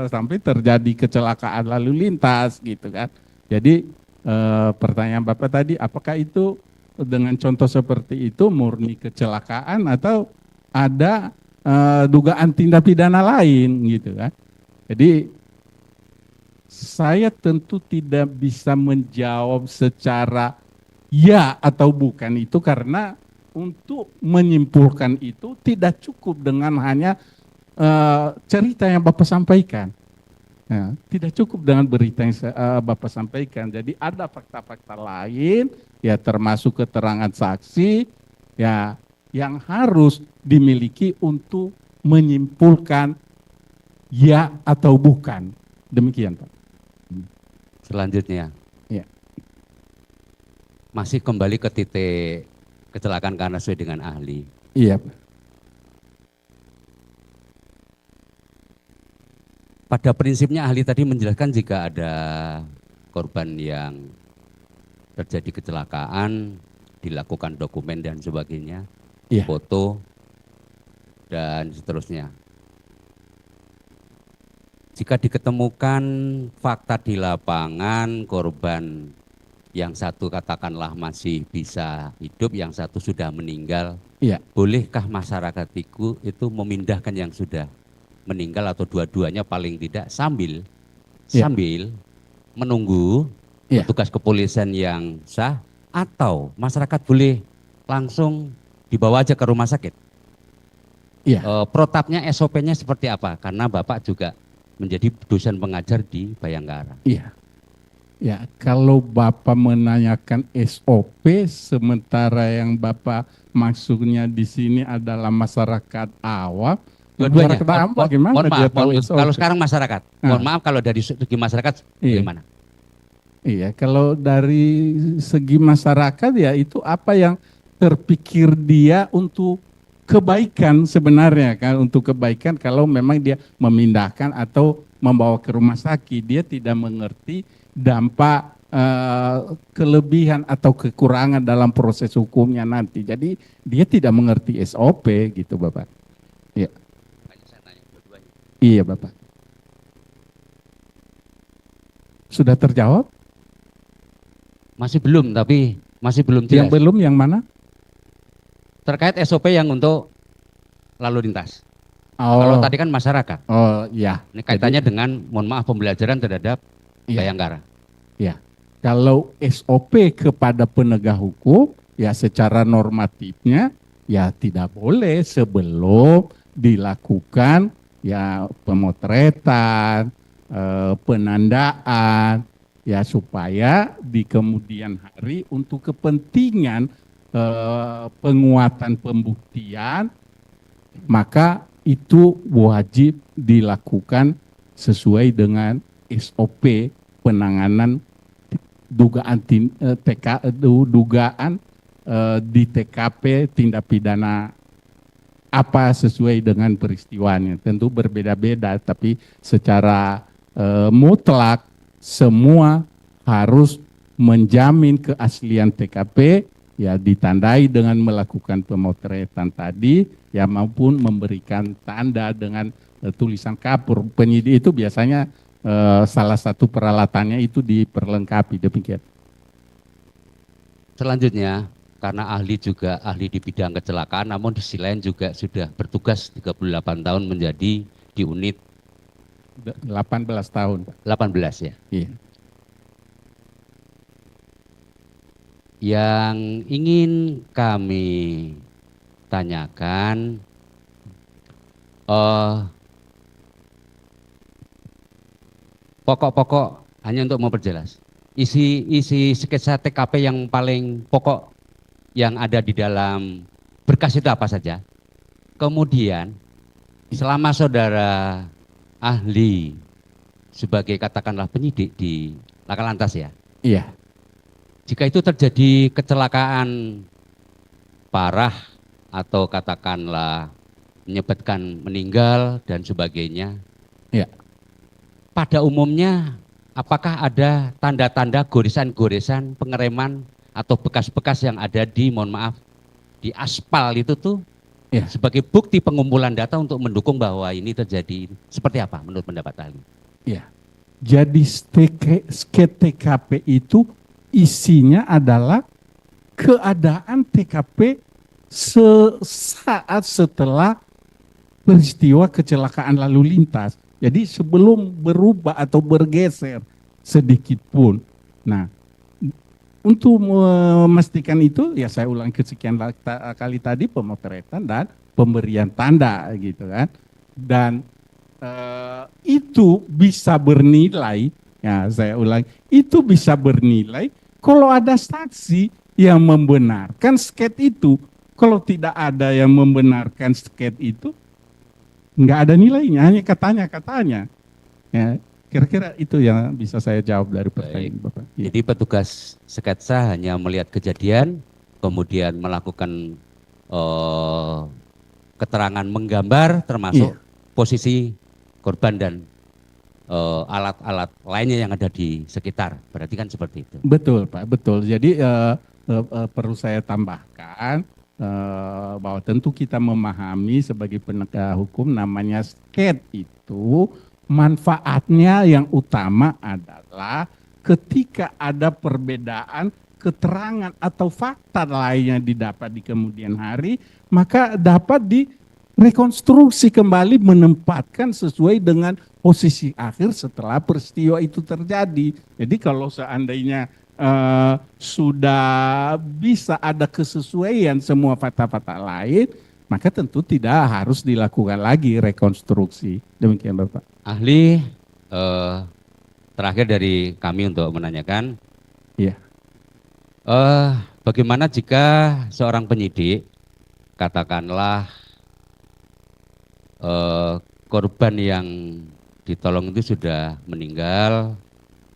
sampai terjadi kecelakaan lalu lintas gitu kan. Jadi pertanyaan Bapak tadi, apakah itu dengan contoh seperti itu murni kecelakaan atau ada dugaan tindak pidana lain gitu kan. Jadi saya tentu tidak bisa menjawab secara ya atau bukan itu, karena untuk menyimpulkan itu tidak cukup dengan hanya cerita yang Bapak sampaikan. Ya, tidak cukup dengan berita yang Bapak sampaikan. Jadi ada fakta-fakta lain, ya termasuk keterangan saksi, ya yang harus dimiliki untuk menyimpulkan ya atau bukan. Demikian, Pak. Selanjutnya, ya. Masih kembali ke titik kecelakaan karena sesuai dengan ahli. Iya, Pak. Pada prinsipnya ahli tadi menjelaskan jika ada korban yang terjadi kecelakaan, dilakukan dokumen dan sebagainya, Iya. foto, dan seterusnya. Jika diketemukan fakta di lapangan, korban yang satu katakanlah masih bisa hidup, yang satu sudah meninggal, Iya. bolehkah masyarakat itu memindahkan yang sudah meninggal atau dua-duanya paling tidak sambil menunggu petugas kepolisian yang sah, atau masyarakat boleh langsung dibawa aja ke rumah sakit? Iya. Protapnya, SOP-nya seperti apa? Karena Bapak juga menjadi dosen pengajar di Bayangkara. Iya. Ya, kalau Bapak menanyakan SOP, sementara yang Bapak maksudnya di sini adalah masyarakat awam. Dua-duanya. Bagaimana dia tahu SOP? Kalau sekarang masyarakat, mohon maaf kalau dari segi masyarakat bagaimana? Iya, kalau dari segi masyarakat ya itu apa yang terpikir dia untuk kebaikan sebenarnya kan, untuk kebaikan. Kalau memang dia memindahkan atau membawa ke rumah sakit, dia tidak mengerti dampak kelebihan atau kekurangan dalam proses hukumnya nanti. Jadi dia tidak mengerti SOP gitu, Bapak. Iya. Iya, Bapak. Sudah terjawab? Masih belum, tapi masih belum jelas. Yang belum yang mana? Terkait SOP yang untuk lalu lintas. Oh. Kalau tadi kan masyarakat. Oh, iya. Ini kaitannya dengan, mohon maaf, pembelajaran terhadap Bayangkara. Ya. Kalau SOP kepada penegak hukum, ya secara normatifnya ya tidak boleh sebelum dilakukan ya pemotretan, penandaan, ya supaya di kemudian hari untuk kepentingan penguatan pembuktian, maka itu wajib dilakukan sesuai dengan SOP penanganan dugaan dugaan di TKP tindak pidana apa sesuai dengan peristiwanya. Tentu berbeda-beda, tapi secara mutlak semua harus menjamin keaslian TKP, ya ditandai dengan melakukan pemotretan tadi, ya maupun memberikan tanda dengan tulisan kapur. Penyidik itu biasanya salah satu peralatannya itu diperlengkapi, demikian. Selanjutnya, karena ahli juga ahli di bidang kecelakaan, namun di sisi lain juga sudah bertugas 38 tahun menjadi di unit 18 tahun. 18 ya. Iya. Yang ingin kami tanyakan, pokok-pokok hanya untuk memperjelas. Isi sketsa TKP yang paling pokok yang ada di dalam berkas itu apa saja. Kemudian selama saudara ahli sebagai katakanlah penyidik di Laka Lantas ya. Iya. Jika itu terjadi kecelakaan parah atau katakanlah menyebabkan meninggal dan sebagainya. Iya. Pada umumnya apakah ada tanda-tanda goresan-goresan pengereman atau bekas-bekas yang ada di, mohon maaf, di aspal itu tuh ya, sebagai bukti pengumpulan data untuk mendukung bahwa ini terjadi? Seperti apa menurut pendapat ahli? Ya, jadi sket TKP itu isinya adalah keadaan TKP sesaat setelah peristiwa kecelakaan lalu lintas. Jadi sebelum berubah atau bergeser sedikit pun. Nah, untuk memastikan itu, ya saya ulang kesekian kali tadi, pemotretan dan pemberian tanda gitu kan. Dan itu bisa bernilai, ya saya ulang, itu bisa bernilai kalau ada saksi yang membenarkan sket itu. Kalau tidak ada yang membenarkan sket itu, nggak ada nilainya, hanya katanya. Ya, kira-kira itu yang bisa saya jawab dari pertanyaan Bapak. Ya. Jadi petugas sketsa hanya melihat kejadian, kemudian melakukan keterangan menggambar, termasuk posisi korban dan alat-alat lainnya yang ada di sekitar. Berarti kan seperti itu. Betul Pak, betul. Jadi perlu saya tambahkan bahwa tentu kita memahami sebagai penegak hukum namanya sket itu manfaatnya yang utama adalah ketika ada perbedaan keterangan atau fakta lainnya didapat di kemudian hari, maka dapat direkonstruksi kembali menempatkan sesuai dengan posisi akhir setelah peristiwa itu terjadi. Jadi kalau seandainya sudah bisa ada kesesuaian semua fakta-fakta lain, maka tentu tidak harus dilakukan lagi rekonstruksi. Demikian Bapak. Ahli, terakhir dari kami untuk menanyakan, Iya. Bagaimana jika seorang penyidik, katakanlah korban yang ditolong itu sudah meninggal,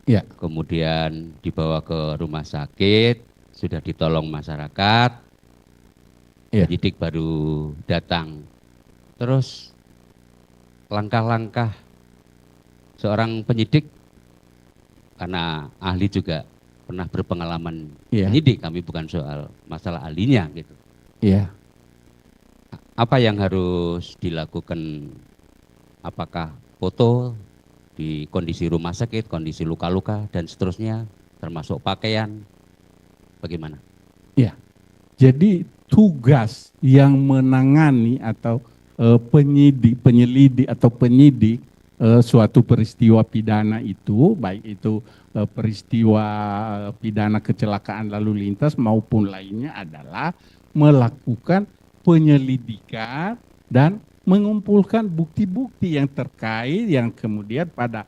ya, kemudian dibawa ke rumah sakit, sudah ditolong masyarakat, ya, penyidik baru datang. Terus langkah-langkah seorang penyidik, karena ahli juga pernah berpengalaman penyidik, kami bukan soal masalah ahlinya gitu. Iya. Apa yang harus dilakukan? Apakah foto di kondisi rumah sakit, kondisi luka-luka dan seterusnya, termasuk pakaian, bagaimana? Ya, jadi tugas yang menangani atau penyelidik atau penyidik suatu peristiwa pidana itu, baik itu peristiwa pidana kecelakaan lalu lintas maupun lainnya adalah melakukan penyelidikan dan mengumpulkan bukti-bukti yang terkait yang kemudian pada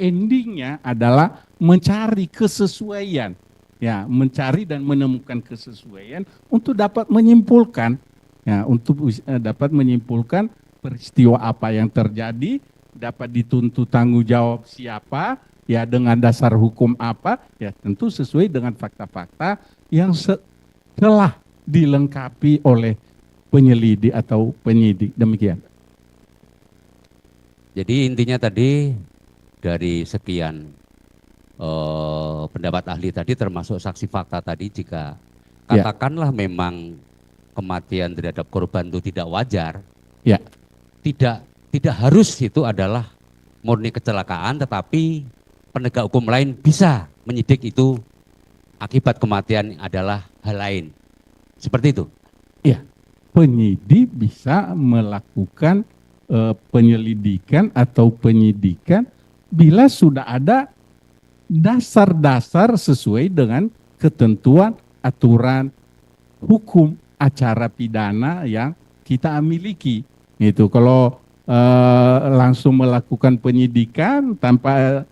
endingnya adalah mencari kesesuaian, ya, mencari dan menemukan kesesuaian untuk dapat menyimpulkan, ya, untuk dapat menyimpulkan peristiwa apa yang terjadi, dapat dituntut tanggung jawab siapa, ya, dengan dasar hukum apa, ya, tentu sesuai dengan fakta-fakta yang telah dilengkapi oleh penyelidik atau penyidik. Demikian. Jadi intinya tadi dari sekian pendapat ahli tadi termasuk saksi fakta tadi, jika Ya. katakanlah memang kematian terhadap korban itu tidak wajar, Ya. tidak harus itu adalah murni kecelakaan, tetapi penegak hukum lain bisa menyidik itu akibat kematian adalah hal lain. Seperti itu. Penyidik bisa melakukan penyelidikan atau penyidikan bila sudah ada dasar-dasar sesuai dengan ketentuan aturan hukum acara pidana yang kita miliki. Itu kalau langsung melakukan penyidikan tanpa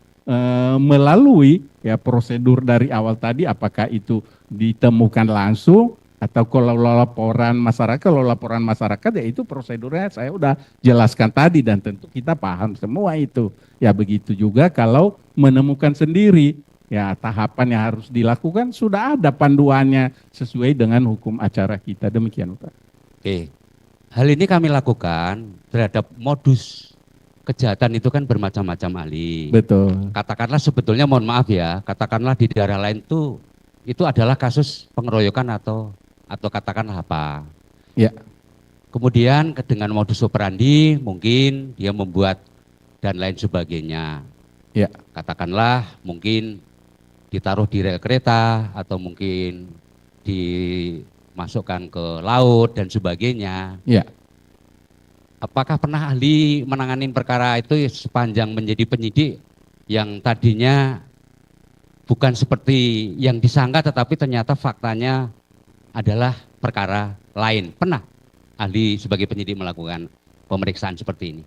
melalui ya prosedur dari awal tadi, apakah itu ditemukan langsung atau kalau laporan masyarakat ya itu prosedurnya saya udah jelaskan tadi dan tentu kita paham semua itu. Ya begitu juga kalau menemukan sendiri, ya tahapan yang harus dilakukan sudah ada panduannya sesuai dengan hukum acara kita. Demikian Pak. Oke. Hal ini kami lakukan terhadap modus kejahatan itu kan bermacam-macam, ahli. Betul. Katakanlah sebetulnya, mohon maaf ya, katakanlah di daerah lain tuh itu adalah kasus pengeroyokan atau katakanlah apa. Ya. Kemudian dengan modus operandi mungkin dia membuat dan lain sebagainya. Ya. Katakanlah mungkin ditaruh di rel kereta atau mungkin dimasukkan ke laut dan sebagainya. Ya. Apakah pernah ahli menangani perkara itu sepanjang menjadi penyidik yang tadinya bukan seperti yang disangka tetapi ternyata faktanya adalah perkara lain? Pernah ahli sebagai penyidik melakukan pemeriksaan seperti ini?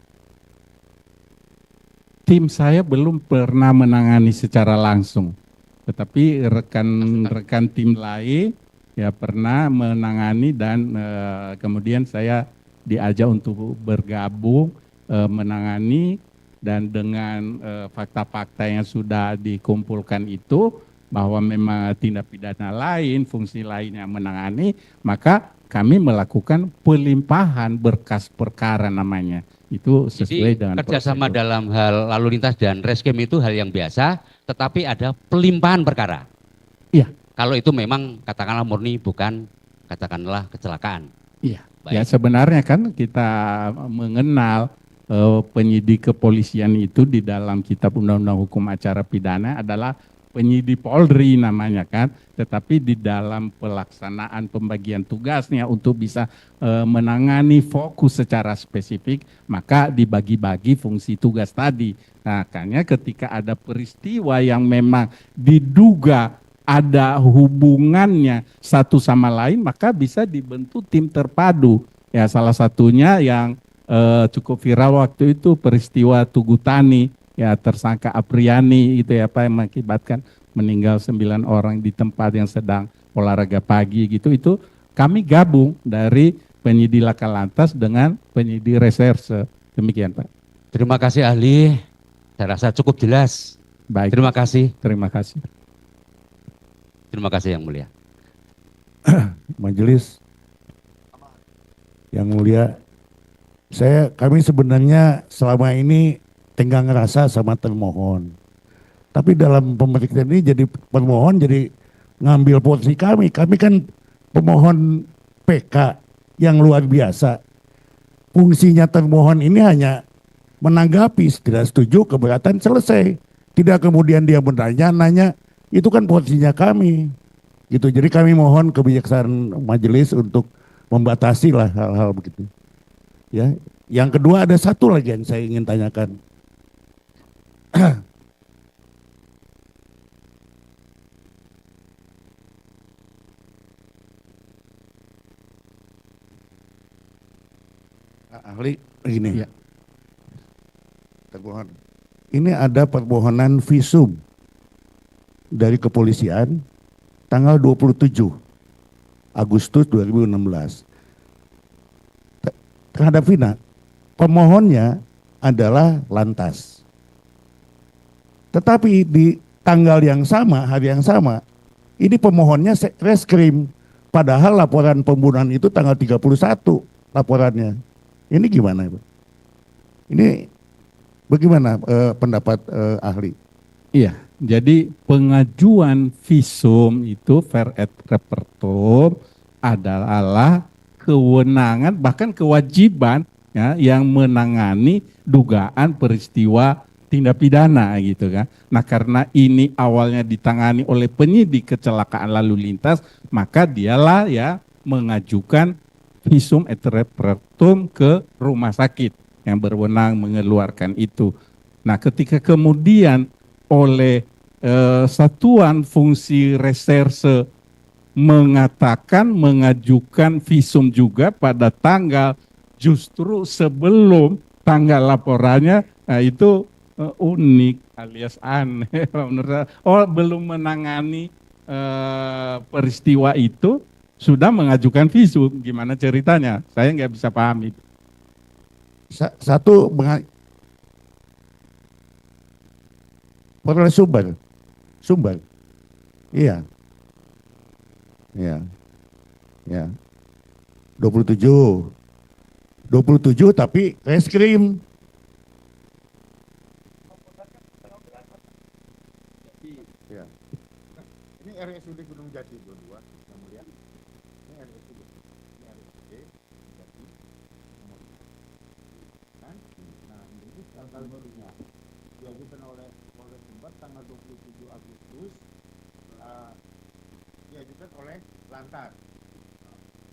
Tim saya belum pernah menangani secara langsung, tetapi rekan-rekan tim lain ya pernah menangani dan kemudian saya diajak untuk bergabung menangani, dan dengan fakta-fakta yang sudah dikumpulkan itu bahwa memang tindak pidana lain, fungsi lain yang menangani, maka kami melakukan pelimpahan berkas perkara namanya. Itu sesuai dengan kerjasama prosedur. dalam hal lalu lintas dan rescue itu hal yang biasa, tetapi ada pelimpahan perkara. Iya. Kalau itu memang katakanlah murni bukan katakanlah kecelakaan. Iya. Baik. Ya sebenarnya kan kita mengenal penyidik kepolisian itu di dalam Kitab Undang-Undang Hukum Acara Pidana adalah penyidik Polri namanya kan, tetapi di dalam pelaksanaan pembagian tugasnya untuk bisa menangani fokus secara spesifik, maka dibagi-bagi fungsi tugas tadi. Nah, makanya ketika ada peristiwa yang memang diduga ada hubungannya satu sama lain, maka bisa dibentuk tim terpadu. Ya, salah satunya yang cukup viral waktu itu peristiwa Tugu Tani, ya tersangka Apriani itu ya Pak, yang mengakibatkan meninggal 9 orang di tempat yang sedang olahraga pagi gitu. Itu kami gabung dari penyidik laka lantas dengan penyidik reserse. Demikian Pak. Terima kasih ahli, saya rasa cukup jelas. Baik. Terima kasih. Terima kasih. Terima kasih Yang Mulia. Majelis yang mulia, kami sebenarnya selama ini tenggang rasa sama termohon. Tapi dalam pemeriksaan ini jadi permohon jadi ngambil posisi kami. Kami kan pemohon PK yang luar biasa. Fungsinya termohon ini hanya menanggapi, tidak setuju, keberatan, selesai. Tidak kemudian dia nanya, itu kan posisinya kami. Gitu. Jadi kami mohon kebijaksanaan majelis untuk membatasi lah hal-hal begitu. Ya, yang kedua ada satu lagi yang saya ingin tanyakan. Ahli begini. Ya. Termohon. Ini ada permohonan visum dari kepolisian tanggal 27 Agustus 2016. Terhadap Vina, pemohonnya adalah Lantas. Tetapi di tanggal yang sama, hari yang sama, ini pemohonnya Reskrim. Padahal laporan pembunuhan itu tanggal 31 laporannya. Ini gimana, Pak? Ini bagaimana pendapat ahli? Iya, Jadi pengajuan visum itu ver et repertum adalah kewenangan bahkan kewajiban ya yang menangani dugaan peristiwa tindak pidana gitu kan. Nah, karena ini awalnya ditangani oleh penyidik kecelakaan lalu lintas, maka dialah ya mengajukan visum et repertum ke rumah sakit yang berwenang mengeluarkan itu. Nah, ketika kemudian oleh Satuan Fungsi Reserse mengatakan mengajukan visum juga pada tanggal justru sebelum tanggal laporannya, nah itu unik alias aneh menurut saya. Oh, belum menangani peristiwa itu sudah mengajukan visum, gimana ceritanya? Saya nggak bisa pahami. Satu peroleh sumber, iya, ya, ya, 27 tapi reskrim. Ya. Ini RSUD Gunung Jati 22, yang mulia. Ini RSUD, ini RSUD Jati. Nah, ini tanggal barunya diajukan oleh Polres Sumbar tanggal 27 Agustus, diajukan oleh Lantas.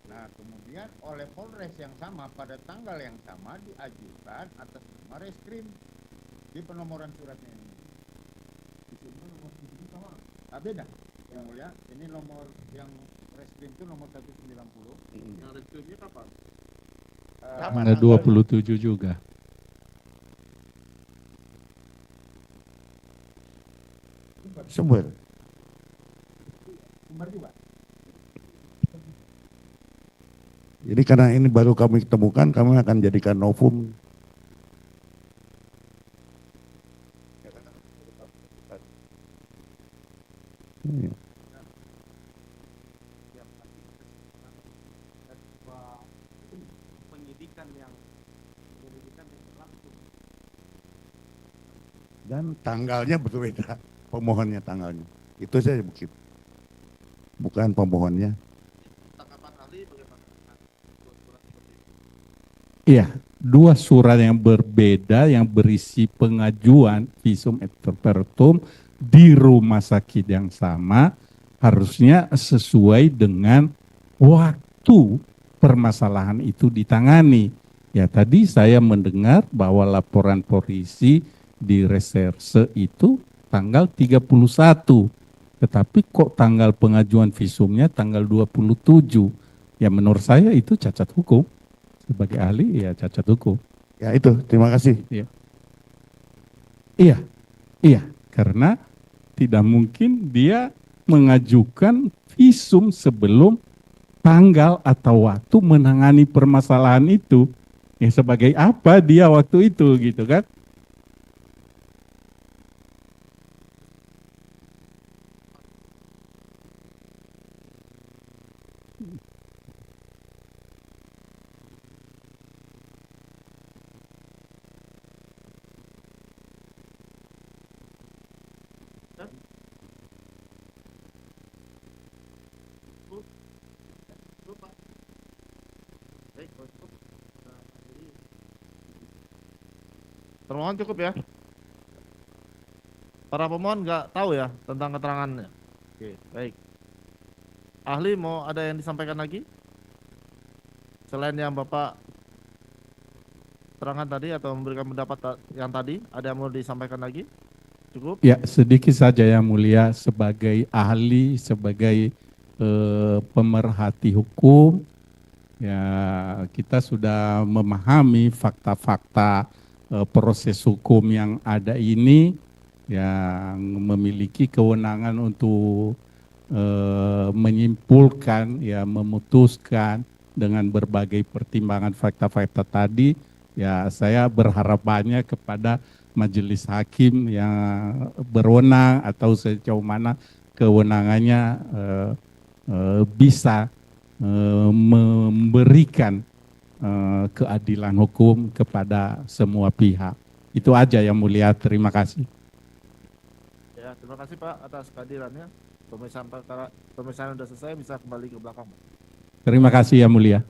Nah, kemudian oleh Polres yang sama pada tanggal yang sama diajukan atas nama reskrim di penomoran suratnya ini. Nomor 7 sama. Beda. Yang mulia, ini nomor yang reskrim itu nomor 190. Yang reskrimnya kapan? Tanggal 27 juga. Sumber juga. Jadi karena ini baru kami temukan, kami akan jadikan novum. Dan tanggalnya berbeda, pemohonnya tanggalnya. Itu saja bukti. Bukan pemohonnya. Iya, dua surat yang berbeda yang berisi pengajuan visum et repertum di rumah sakit yang sama harusnya sesuai dengan waktu permasalahan itu ditangani. Ya, tadi saya mendengar bahwa laporan polisi di reserse itu tanggal 31. Tetapi kok tanggal pengajuan visumnya tanggal 27. Ya menurut saya itu cacat hukum. Sebagai ahli ya cacat hukum. Ya itu, terima kasih. Iya, karena tidak mungkin dia mengajukan visum sebelum tanggal atau waktu menangani permasalahan itu. Ya sebagai apa dia waktu itu gitu kan? Termohon cukup ya. Para pemohon nggak tahu ya tentang keterangannya. Oke, baik. Ahli mau ada yang disampaikan lagi? Selain yang Bapak terangkan tadi atau memberikan pendapat yang tadi, ada yang mau disampaikan lagi? Cukup? Ya, sedikit saja yang mulia sebagai ahli, sebagai pemerhati hukum, ya kita sudah memahami fakta-fakta proses hukum yang ada ini, yang memiliki kewenangan untuk menyimpulkan, ya memutuskan dengan berbagai pertimbangan fakta-fakta tadi. Ya saya berharap banyak kepada majelis hakim yang berwenang atau sejauh mana kewenangannya bisa memberikan keadilan hukum kepada semua pihak. Itu aja yang mulia, terima kasih. Ya, Terima kasih Pak atas kehadirannya. Pemeriksaan sudah selesai, bisa kembali ke belakang. Terima kasih yang mulia.